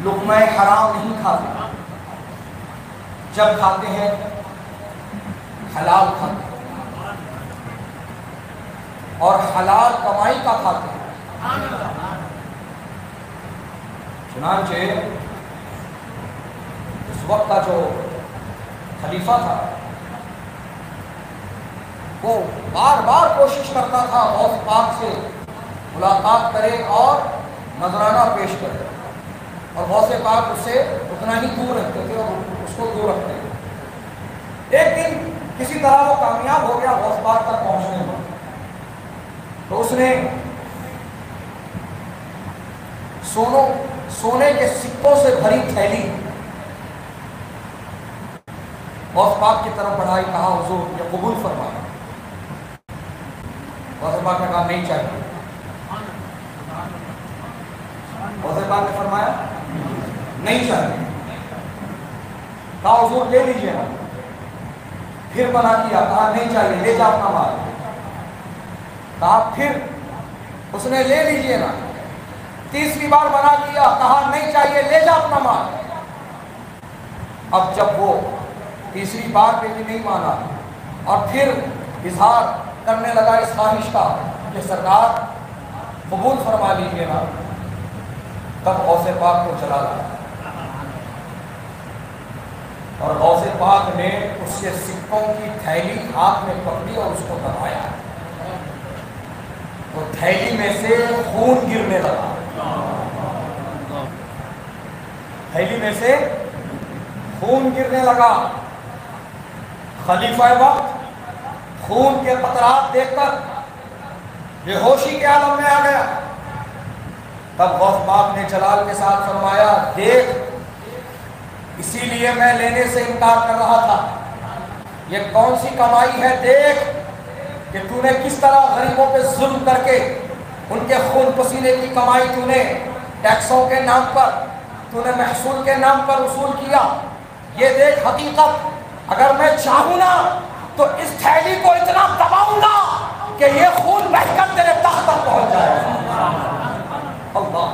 لقمہ حرام نہیں کھاتے، جب کھاتے ہیں حلال کھاتے ہیں اور حلال کمائی کا کھاتے ہیں. چنانچہ اس وقت کا جو خلیفہ تھا وہ بار بار کوشش کرتا تھا غوث پاک سے ملاقات کرے اور نذرانہ پیش کرے، اور غوث پاک اس سے اتنا ہی دور رکھتے تھے اور اس کو دور رکھتے تھے. ایک دن کسی طرح وہ کامیاب ہو گیا غوث پاک تک پہنچنے میں، تو اس نے سونے کے سکوں سے بھری تھیلی غوث پاک کی طرف بڑھائی. کہا حضور یہ قبول فرمائے. غوث پاک نے کہا نہیں چاہیے. غوث پاک نے فرمایا نہیں چاہیے. کہا حضور لے لیجیے نا. پھر منع کیا، کہا نہیں چاہیے لے جا اپنا مال. کہا پھر اس نے لے لیجیے نا. تیسری بار منع کیا، کہا نہیں چاہیے لے جا اپنا مال. اب جب وہ تیسری بار پہ بھی نہیں مانا اور پھر اظہار کرنے لگا اس خواہش کا کہ سرکار قبول فرما لیجیے نا، تب غوث پاک کو چلا لایا اور غوث پاک نے اس کے سکوں کی تھیلی ہاتھ میں پکڑی اور اس کو دبایا. تو تھیلی میں سے خون گرنے لگا. تھیلی میں سے خون گرنے لگا. خلیفہ وقت خون کے قطرات دیکھ کر بے ہوشی کے عالم میں آ گیا. تب غوث پاک نے جلال کے ساتھ فرمایا دیکھ اسی لیے میں لینے سے انکار کر رہا تھا، یہ کون سی کمائی ہے دیکھ. کہ تو نے کس طرح غریبوں پہ ظلم کر کے ان کے خون پسینے کی کمائی تو نے ٹیکسوں کے نام پر، تو نے محصول کے نام پر وصول کیا۔ یہ دیکھ حقیقت، اگر میں چاہوں نا تو اس تھیلی کو اتنا دباؤں گا کہ یہ خون بہہ کر تیرے تخت تک پہنچ جائے گا۔ اللہ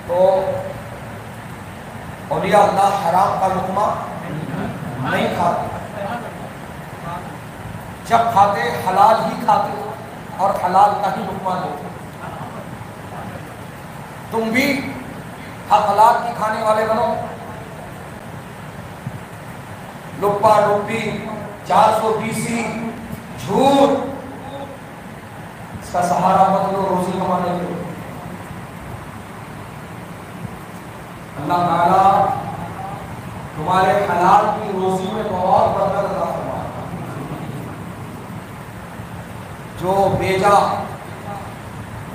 تو اولیاء اللہ حرام کا لقمہ نہیں کھاتے، جب کھاتے حلال ہی کھاتے اور حلال کا ہی لقمہ لیتے۔ تم بھی حق حلال کی کھانے والے بنو، لپا لپی 420 جھوٹ اس کا سہارا مت لو روزی کمانے کے لیے۔ اللہ تعالیٰ تمہارے حلال کی روزی میں بہت برکت عطا فرمائے۔ جو بیجا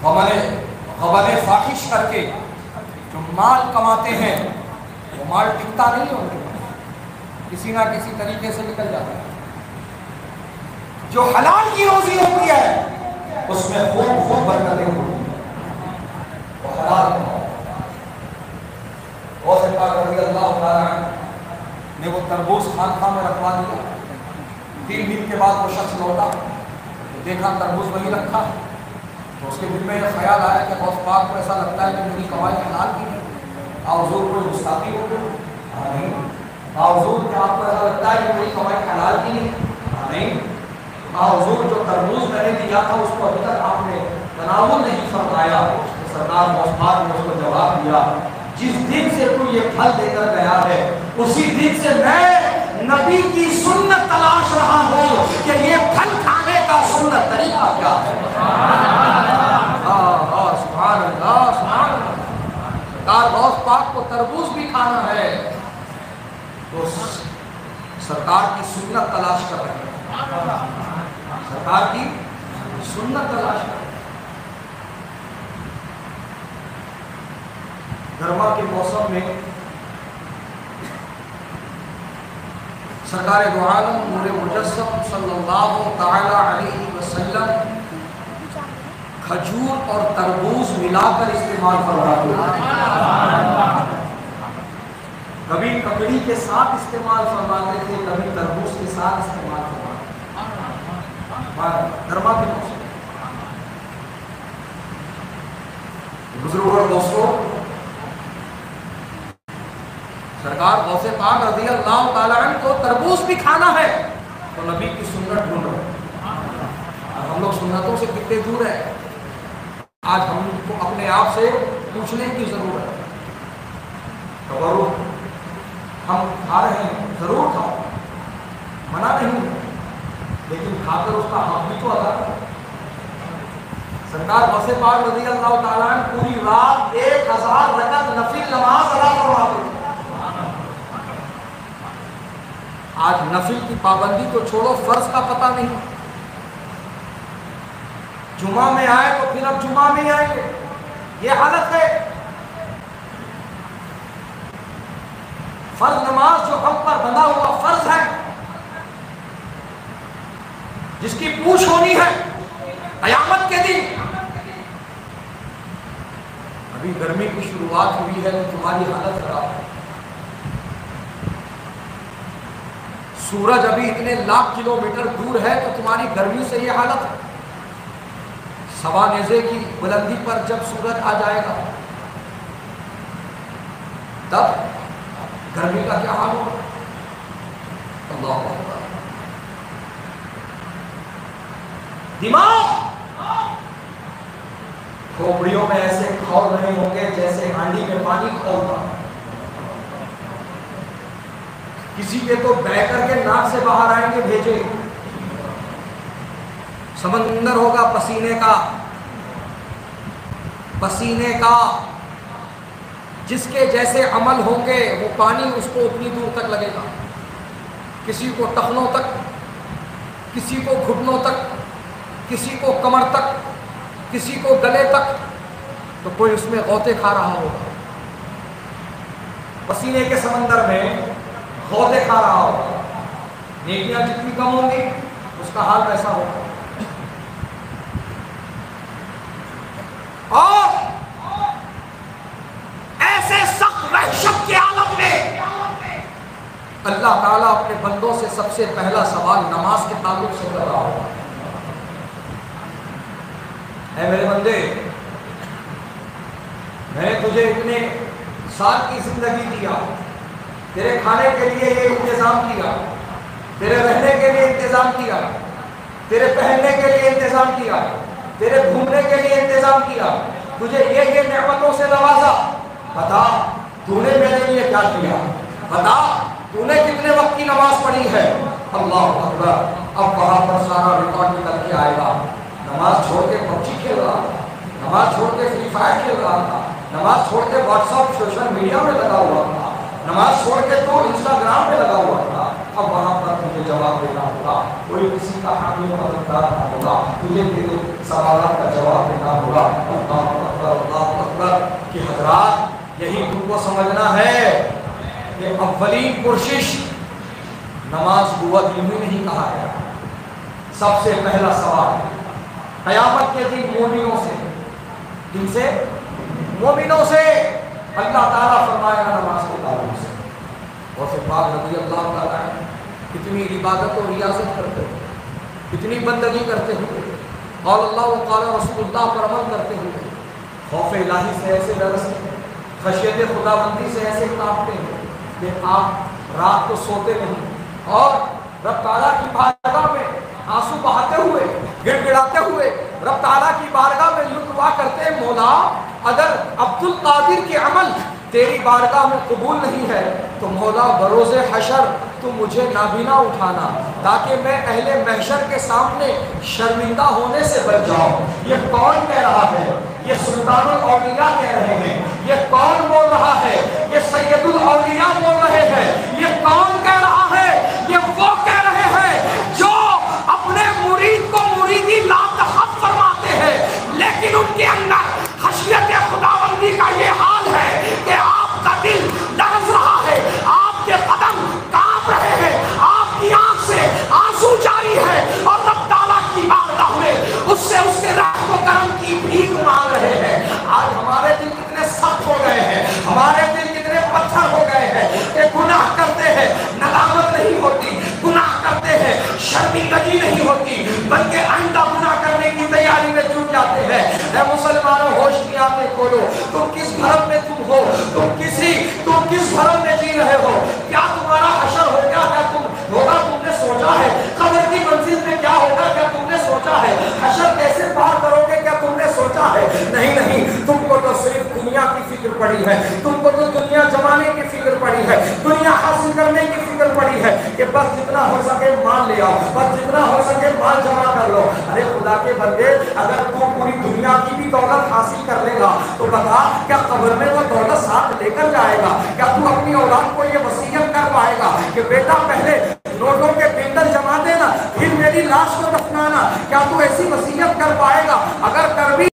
غبن فاحش کر کے جو مال کماتے ہیں وہ مال ٹکتا نہیں ہوتا، کسی نہ کسی طریقے سے نکل جاتا ہے۔ جو حلال کی روزی ہوتی ہے اس میں خوب برکتیں ہوتی ہیں، وہ حلال کماؤ۔ غوث پاک رضی اللہ تعالیٰ عنہ نے وہ تربوز خانقاہ میں رکھوا دیا۔ 3 دن کے بعد وہ شخص لوٹا، دیکھا تربوز وہی رکھا، تو اس کے دل میں یہ خیال آیا کہ غوث پاک کو ایسا لگتا ہے کہ میری کمائی حلال کی ہے، حضور کوئی گستاخی ہو گئی؟ نہیں۔ حضور کیا آپ کو ایسا لگتا ہے کہ میری کمائی حلال کی ہے؟ نہیں۔ حضور جو تربوز میں نے دیا تھا اس کو ابھی تک آپ نے تناول نہیں فرمایا۔ سرکار غوث پاک نے اس کو جواب دیا، جس دن سے تو یہ پھل دے کر گیا ہے اسی دن سے میں نبی کی سنت تلاش رہا ہوں کہ یہ پھل کھانے کا سنت طریقہ کیا ہے۔ سبحان اللہ، سبحان اللہ۔ سرکار غوث پاک کو تربوز بھی کھانا ہے تو سرکار کی سنت تلاش کر رہے ہیں، سرکار کی سنت تلاش کر رہے ہیں۔ گرما کے موسم میں سرکار دو عالم نور مجسم صلی اللہ تعالی علیہ وسلم کھجور اور تربوز ملا کر استعمال فرماتے ہیں۔ کبھی ککڑی کے ساتھ استعمال فرماتے تھے، کبھی تربوز کے ساتھ استعمال فرماتے تھے گرما کے موسم۔ بزرگوں اور دوستوں، سرکار غوث پاک رضی اللہ تعالیٰ عنہ کو تربوز بھی کھانا ہے تو نبی کی سنت ڈھونڈ رہے ہیں۔ ہم لوگ سنتوں سے کتنے دور ہیں، آج ہم کو اپنے آپ سے پوچھنے کی ضرورت ہے۔ تبرک ہم کھا رہے ہیں، ضرور کھاؤ، منع نہیں، لیکن کھا کر اس کا حق بھی تو ادا کرو۔ سرکار غوث پاک رضی اللہ تعالیٰ عنہ پوری رات 1000 رکعت نفل نماز ادا کرواتے تھے۔ آج نفل کی پابندی تو چھوڑو، فرض کا پتہ نہیں، جمعہ میں آئے تو پھر اب جمعہ میں آئیں گے، یہ حالت ہے۔ فرض نماز جو ہم پر بندھا ہوا فرض ہے، جس کی پوچھ ہونی ہے قیامت کے دن، ابھی گرمی کی شروعات ہوئی ہے تو تمہاری حالت خراب ہے۔ سورج ابھی اتنے لاکھ کلومیٹر دور ہے تو تمہاری گرمی سے یہ حالت ہے۔ سوا نیزے کی بلندی پر جب سورج آ جائے گا تب گرمی کا کیا حال ہوگا؟ اللہ اکبر۔ دماغ کھوپڑیوں میں ایسے کھول رہے ہوں گے جیسے ہانڈی میں پانی کھولتا، کسی کے تو بہ کر کے ناک سے باہر آئیں گے بھیجے، سمندر ہوگا پسینے کا، جس کے جیسے عمل ہوں گے وہ پانی اس کو اتنی دور تک لگے گا، کسی کو ٹخنوں تک، کسی کو گھٹنوں تک، کسی کو کمر تک، کسی کو گلے تک، تو کوئی اس میں غوطے کھا رہا ہوگا، پسینے کے سمندر میں غوطے کھا رہا ہوگا۔ نیکیاں جتنی کم ہوں گی اس کا حال ویسا ہوگا. اور ایسے سخت وحشت کے عالم میں اللہ تعالیٰ اپنے بندوں سے سب سے پہلا سوال نماز کے تعلق سے کر رہا ہوگا. اے میرے بندے، میں نے تجھے اتنے سال کی زندگی دیا، تیرے کھانے کے لیے یہ انتظام کیا، تیرے رہنے کے لیے انتظام کیا، تیرے پہننے کے لیے انتظام کیا، تیرے گھومنے کے لیے انتظام کیا، تجھے یہ نعمتوں سے نوازا. بتا تو نے میرے لیے کیا کیا؟ بتا تو نے کتنے وقت کی نماز پڑھی ہے؟ اللہ اکبر. اب وہاں پر سارا ریکارڈ نکل کے آئے گا. نماز چھوڑ کے پبجی کھیل رہا تھا، نماز چھوڑ کے فری فائر کھیل رہا تھا، نماز چھوڑ کے واٹس ایپ سوشل میڈیا میں لگا ہوا تھا، نماز چھوڑ کے تو انسٹاگرام میں لگا ہوا تھا. اب وہاں پر تجھے جواب دینا ہوگا. کوئی کسی کا حامی مددگار نہ ہوگا، تجھے تیرے سوالات کا جواب دینا ہوگا. اللہ اکبر اللہ اکبر. کہ حضرات یہی تم کو سمجھنا ہے کہ اولین پرشش نماز قوت یوں ہی نہیں کہا گیا. سب سے پہلا سوال قیامت کے دن مومنوں سے، جن سے مومنوں سے اللہ تعالیٰ فرمائے گا نماز کے تعلق سے. اور پھر پاک رضی اللہ تعالیٰ کتنی عبادت و ریاضت کرتے ہوئے، کتنی بندگی کرتے ہوئے، قال اللہ و قال رسول اللہ پر عمل کرتے ہوئے، خوف الہی سے ایسے ڈرتے ہیں، خشیت خداوندی سے ایسے کانپتے ہیں کہ آپ رات کو سوتے نہیں اور رب تعالیٰ کی بارگاہ میں آنسو بہاتے ہوئے، گڑ گڑاتے ہوئے رب تعالیٰ کی بارگاہ میں یوں دعا کرتے ہیں، مولا اگر عبد القادر کے عمل تیری بارگاہ میں قبول نہیں ہے تو مولا بروز حشر تو مجھے نابینا اٹھانا تاکہ میں اہل محشر کے سامنے شرمندہ ہونے سے بچ جاؤں. یہ کون کہہ رہا ہے؟ یہ سلطان الاولیاء کہہ رہے ہیں. یہ کون بول رہا ہے؟ یہ سید الاولیاء بول رہے ہیں. یہ کون کہہ رہا ہے؟ یہ وہ کہہ رہے ہیں جو اپنے مرید کو مریدی لا تخف فرماتے ہیں، لیکن ان کے اندر خشیت خداوندی کا یہ حال ہے کہ آپ کا دل لرز رہا ہے، آپ کے قدم کانپ رہے ہیں، آپ کی آنکھ سے آنسو جاری ہے اور رب تعالیٰ کی بارگاہ میں اس سے اس کے رحم و کرم کی بھیک مانگ رہے ہیں. آج ہمارے دل کتنے سخت ہو گئے ہیں، ہمارے دل کتنے پتھر ہو گئے ہیں کہ گناہ کرتے ہیں ندامت نہیں ہوتی، گناہ کرتے ہیں شرمندگی نہیں ہوتی، بلکہ آئندہ گناہ کرنے کی تیاری میں جٹ جاتے ہیں. اے مسلمانوں ہوش کی آنکھیں کھولو. تم کس بھرم میں تم ہو؟ تم کس بھرم میں جی رہے ہو؟ کیا تمہارا حشر ہو گیا؟ کیا تم ہوگا تم نے سوچا ہے؟ قبر کی منزل میں کیا ہوگا کیا تم نے سوچا ہے؟ حشر کیسے پار کرو گے کیا تم نے سوچا ہے؟ نہیں، تم کو تو صرف دنیا کی فکر پڑی ہے، تم کو تو دنیا جمانے کی فکر پڑی ہے، دنیا حاصل کرنے کی فکر پڑی ہے کہ بس جتنا ہو سکے مال لے آؤ، بس جتنا ہو سکے مال جمع کر لو. ارے خدا کے بندے، اگر تو پوری دنیا کی بھی دولت حاصل کر لے گا تو بتا کیا قبر میں وہ دولت ساتھ لے کر جائے گا؟ کیا تو اپنی اولاد کو یہ وصیت کر پائے گا کہ بیٹا پہلے نوٹوں کے بنڈل جما دینا پھر میری لاش کو دفنانا؟ کیا تو ایسی وصیت کر پائے گا؟ اگر کر بھی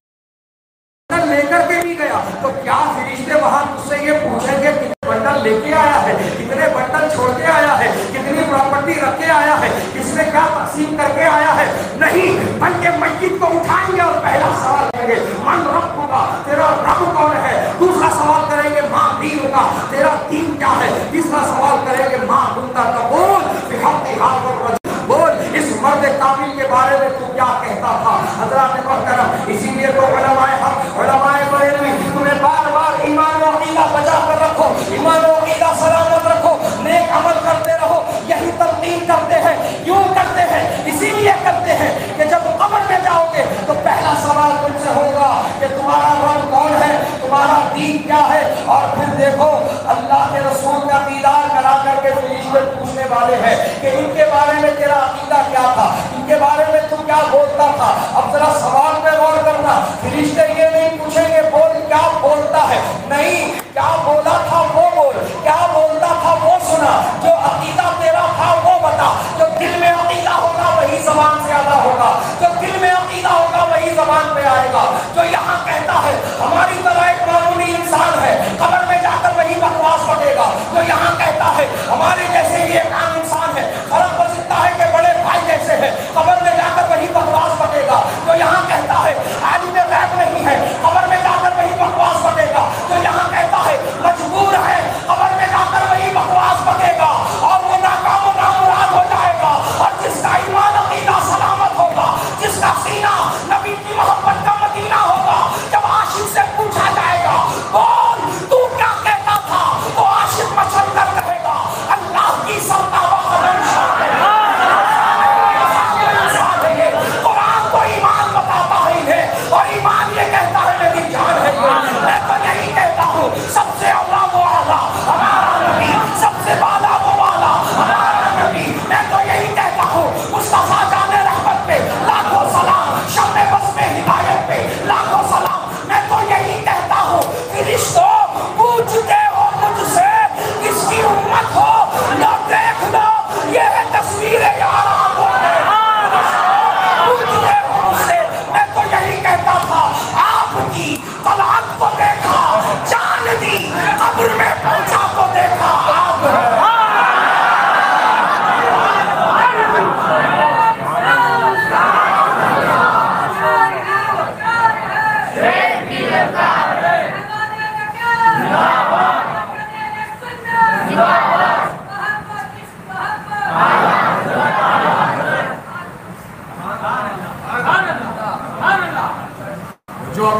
لے کر کے بھی گیا تو کیا فرشتے وہاں تجھ سے یہ پوچھیں گے کتنے بنڈل لے کے آیا ہے، کتنے بنڈل چھوڑ کے آیا ہے، کتنی پراپرٹی رکھ کے آیا ہے، کس نے کیا تقسیم کر کے آیا ہے؟ نہیں، بلکہ میت کو اٹھائیں گے اور پہلا سوال کریں گے من رب ہوگا، تیرا رب کون ہے؟ دوسرا سوال کریں گے ماں دین ہوگا، تیرا دین کیا ہے؟ تیسرا سوال کریں گے ماں کنتا تقول بحق حق الرجل، بول اس مرد کامل کے بارے میں تو کیا کہتا تھا؟ حضرات محترم، اسی لیے تو علماء حق، علماء بریلوی تمہیں بار بار ایمان و عقیدہ بچا کر رکھو، ایمان و عقیدہ سلامت رکھو، نیک عمل کرتے رہو، یہی تلقین کرتے ہیں. کیوں کرتے ہیں؟ اسی لیے کرتے ہیں کہ جب قبر میں جاؤ گے تو پہلا سوال تم سے ہوگا کہ تمہارا رب کون ہے، تمہارا دین کیا ہے. اور پھر دیکھو اللہ کے رسول کا دیدار کرا کر کے فرشتے پوچھنے والے ہیں کہ ان کے بارے میں تیرا عقیدہ کیا تھا، ان کے بارے میں تم کیا بولتا تھا. اب ذرا سوال پہ غور کرنا، فرشتے یہ نہیں پوچھیں گے بول کیا بولتا ہے، نہیں، کیا بولا تھا وہ بول، کیا بولتا تھا وہ سنا، جو عقیدہ تیرا تھا وہ بتا. جو دل میں عقیدہ ہوگا وہی زبان سے ادا ہوگا، جو دل میں عقیدہ ہوگا وہی زبان پہ آئے گا. جو یہاں کہتا ہے ہماری طرح ایک معمولی انسان ہے، قبر میں جا کر وہی بکواس بکے گا. جو یہاں کہتا ہے ہمارے جیسے یہ ایک عام انسان ہے، خلق و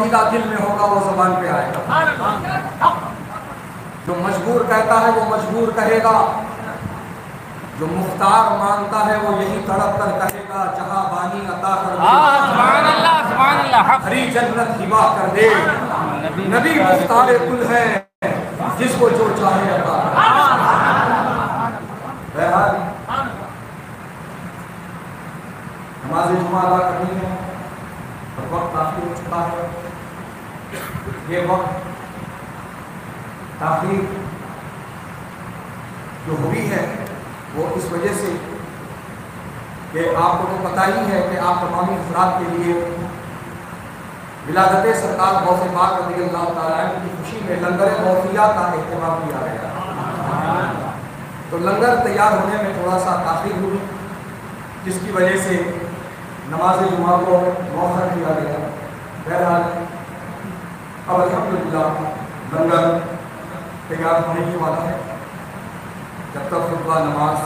عقیدہ دل میں ہوگا وہ زبان پہ آئے گا. جو مجبور کہتا ہے وہ مجبور کہے گا، جو مختار مانتا ہے وہ یہی تڑپ کر کہے گا جہاں بانی عطا کر دے، سبحان اللہ سبحان اللہ حق. ہری جنت ہبا کر دے. نبی مختار کل ہے جس کو جو چاہے عطا کر. بہرحال نماز جمعہ ادا کرنی ہے اور وقت تاخیر ہو چکا ہے. یہ وقت تاخیر جو ہوئی ہے وہ اس وجہ سے کہ آپ کو تو پتہ ہی ہے کہ آپ تمامی حضرات کے لیے ولادت سرکار غوث پاک رضی اللہ تعالیٰ عنہ کی خوشی میں لنگر غوثیہ کا اہتمام کیا گیا. تو لنگر تیار ہونے میں تھوڑا سا تاخیر ہوئی، جس کی وجہ سے نماز جمعہ کو مؤخر کیا گیا. بہرحال اب الحمدللہ لنگر تیار ہونے کی والا ہے. جب تک خطبہ نماز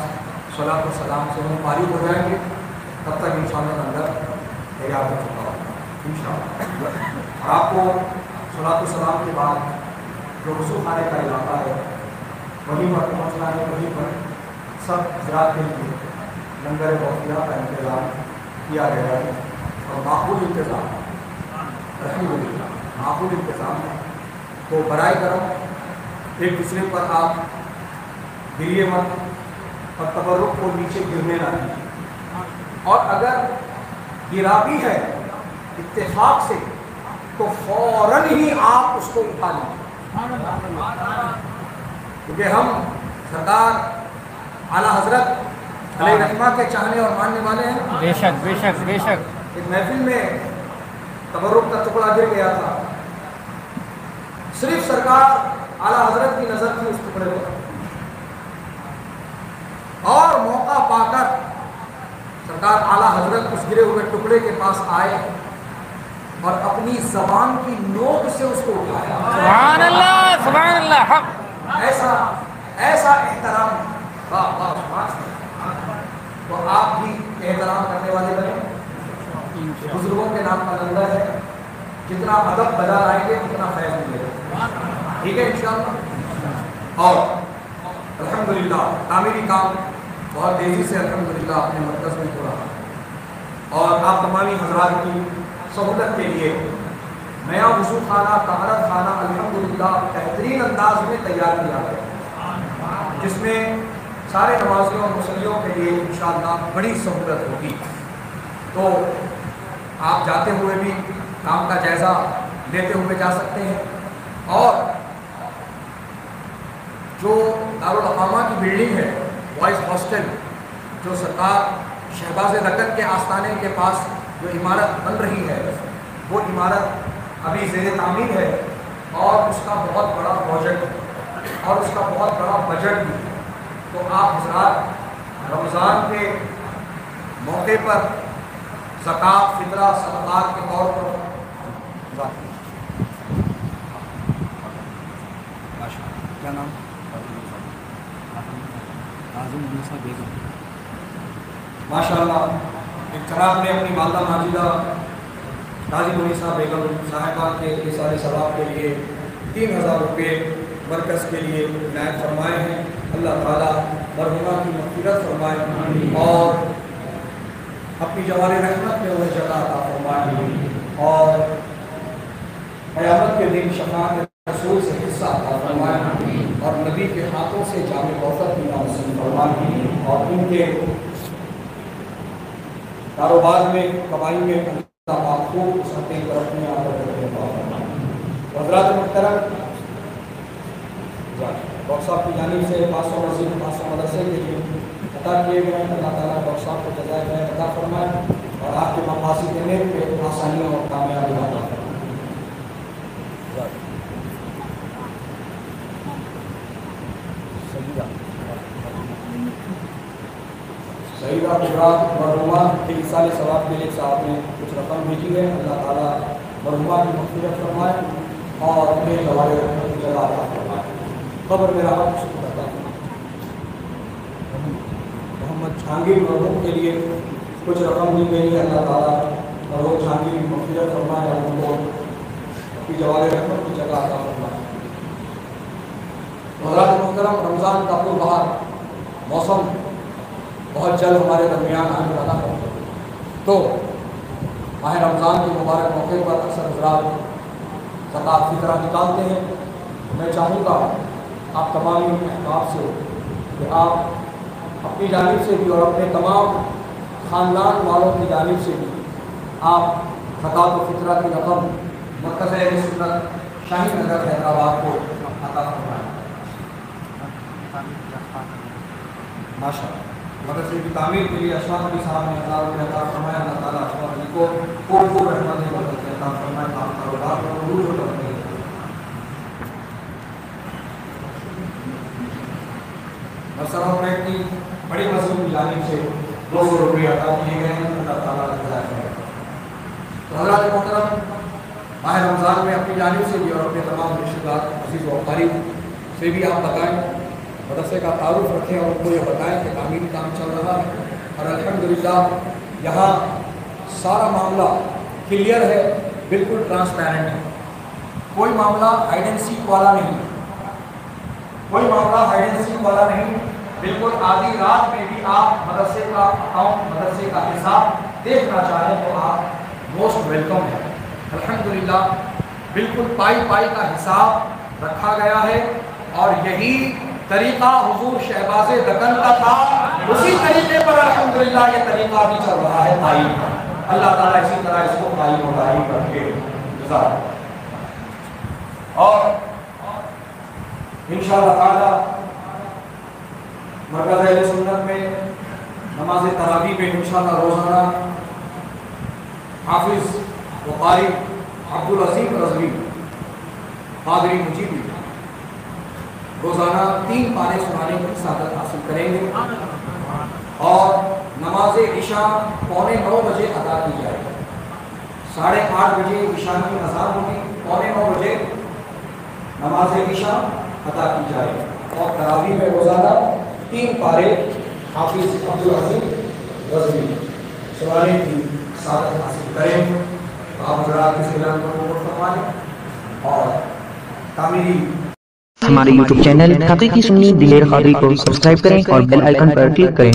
صلاۃ و سلام سے ہم فارغ ہو جائیں گے تب تک انشاءاللہ لنگر تیار ہو چکا ہوگا انشاءاللہ. اور آپ کو صلاۃ و سلام کے بعد جو وضو خانے کا علاقہ ہے وہیں پر پہنچنا ہے. وہیں پر سب حضرات کے لیے لنگر غوثیہ کا انتظام کیا گیا ہے اور معقول انتظام ہے. الحمدللہ معقول انتظام ہے. تو برائے کرم ایک دوسرے پر آپ گریے مت اور تبرک کو نیچے گرنے نہ دیں. اور اگر گرا بھی ہے اتفاق سے تو فوراً ہی آپ اس کو اٹھا لیں، کیونکہ ہم سرکار اعلیٰ حضرت علیہ رحمہ کے چاہنے اور ماننے والے ہیں. بے شک بے شک بے شک. ایک محفل میں تبرک کا ٹکڑا گر گیا تھا، صرف سرکار اعلیٰ حضرت کی نظر تھی اس ٹکڑے پر، اور موقع پا کر سرکار اعلیٰ حضرت اس گرے ہوئے ٹکڑے کے پاس آئے اور اپنی زبان کی نوک سے اس کو اٹھایا. سبحان اللہ سبحان اللہ حق. ایسا ایسا احترام. واہ واہ سبحان. تو آپ بھی احترام کرنے والے بنے. بزرگوں کے نام کا لنگر ہے، جتنا ادب بجا لائیں گے اتنا فیض ملے گا. ٹھیک ہے انشاءاللہ. اور الحمدللہ تعمیری کام بہت تیزی سے الحمدللہ اپنے مرکز میں ہو رہا ہے. اور آپ تمامی حضرات کی سہولت کے لیے نیا وضو خانہ طہارت خانہ الحمدللہ بہترین انداز میں تیار کیا گیا، جس میں سارے نمازیوں اور مصلیوں کے لیے انشاءاللہ بڑی سہولت ہوگی. تو آپ جاتے ہوئے بھی کام کا جائزہ لیتے ہوئے جا سکتے ہیں. اور جو دارالاقامہ کی بلڈنگ ہے وائس ہاسٹل، جو سرکار شہباز دکن کے آستانے کے پاس جو عمارت بن رہی ہے وہ عمارت ابھی زیر تعمیر ہے اور اس کا بہت بڑا پروجیکٹ اور اس کا بہت بڑا بجٹ بھی. تو آپ حضرات رمضان کے موقع پر زکوٰۃ فطرہ صدقات کے طور پر کیا نام؟ ماشاءاللہ ایک جناب نے اپنی والدہ ماجدہ نازی منیسا بیگم صاحبہ کے اثار ثواب کے لیے 3000 روپے مرکز کے لیے عنایت فرمائے ہیں. اللہ تعالیٰ مرحومہ کی مغفرت فرمائے اور اپنی جوار رحمت میں انہیں جگہ عطا فرمائے اور قیامت کے دن شفاعت رسول سے حصہ عطا فرمائے اور نبی کے ہاتھوں سے جامع کوثر کی نصیب فرمائے اور ان کے کاروبار میں کمائی میں اللہ آپ کو سطح ترقی میں آتا. حضرات محترم ڈاکٹر صاحب کی جانب سے 500 مسجد 500 مدرسے کے لیے عطا کیے گئے ہیں. اللہ تعالیٰ ڈاکٹر صاحب کو جزائے خیر عطا فرمائے اور آپ کے مقاصد نیک پہ آسانیاں اور کامیابی عطا فرمائے. سیدہ کبریٰ مرحومہ کے اصال ثواب کے لیے صاحب نے کچھ رقم بھیجی ہے. اللہ تعالیٰ مرحومہ کی مغفرت فرمائے اور انہیں جوار رحمت کی جگہ عطا فرمائے. قبر میں رحمت شکر عطا فرمائے. محمد جہانگیر مرحوم کے لیے کچھ رقم دی گئی ہے. اللہ تعالیٰ مرحوم جہانگیر کی مغفرت فرمائے اور ان کو کی جوال رحمت کی جگہ عطا فرمائے۔ حضرات محترم، رمضان کا پربہار موسم بہت جلد ہمارے درمیان آنے والا ہے، تو ماہ رمضان کے مبارک موقع پر اکثر حضرات زکوٰۃ فطرہ نکالتے ہیں۔ میں چاہوں گا آپ تمام احباب سے کہ آپ اپنی جانب سے بھی اور اپنے تمام خاندان والوں کی جانب سے بھی آپ زکوٰۃ فطرہ کی رقم مرکز اہل سنت شاہی نگر حیدرآباد کو عطا فرمائیں۔ ماشاء اللہ، مدرسے کی تعمیر کے لیے اشفاق علی صاحب نے 1000 روپے عطا فرمایا۔ اللہ تعالیٰ اشفاق علی کو خوب رحمت عطا فرمائے، آپ کاروبار کو عروج و ترقی۔ مسئلہ پریڈ کی بڑی مسجد کی جانب سے 200 روپے عطا کیے گئے ہیں، اللہ تعالیٰ جزائے خیر۔ تو حضرات محترم، ماہ رمضان میں اپنی جانب سے بھی اور اپنے تمام رشتہ دار عزیز و اقارب سے بھی آپ بتائیں، مدرسے کا تعارف رکھیں اور ان کو یہ بتائیں کہ تعمیری کام چل رہا ہے اور الحمدللہ یہاں سارا معاملہ کلیئر ہے، بالکل ٹرانسپیرنٹ ہے، کوئی معاملہ ہائیڈ اینڈ سیک والا نہیں، کوئی معاملہ ہائیڈ اینڈ سیک والا نہیں، بالکل آدھی رات میں بھی آپ مدرسے کا اکاؤنٹ، مدرسے کا حساب دیکھنا چاہیں تو آپ موسٹ ویلکم ہے۔ الحمدللہ بالکل پائی پائی کا حساب رکھا گیا ہے، اور یہی طریقہ حضور شہباز دکن کا تھا، اسی طریقے پر الحمدللہ یہ طریقہ بھی چل رہا ہے قائم۔ اللہ تعالیٰ اسی طرح اس کو قائم و دائم کر کے گزار، اور انشاءاللہ تعالیٰ مرکز اہل سنت میں نماز تراویح میں انشاءاللہ روزانہ حافظ و قاری عبدالعظیم رضوی قادری مجیبی روزانہ 3 پارے سنانے کی سعادت حاصل کریں گے، اور نماز عشاء 8:45 بجے ادا کی جائے گی۔ 8:30 بجے عشاء کی اذان ہوگی، 8:45 بجے نماز عشاء ادا کی جائے گی، اور تراویح میں روزانہ 3 پارے حافظ عبدالعظیم رضوی سنانے کی سعادت حاصل کریں۔ آپ حضرات اس اعلان کو نوٹ فرمائیں اور تعمیری ہمارے YouTube چینل حقیقی سنی دلیر قادری کو سبسکرائب کریں اور بیل آئیکن پر کلک کریں۔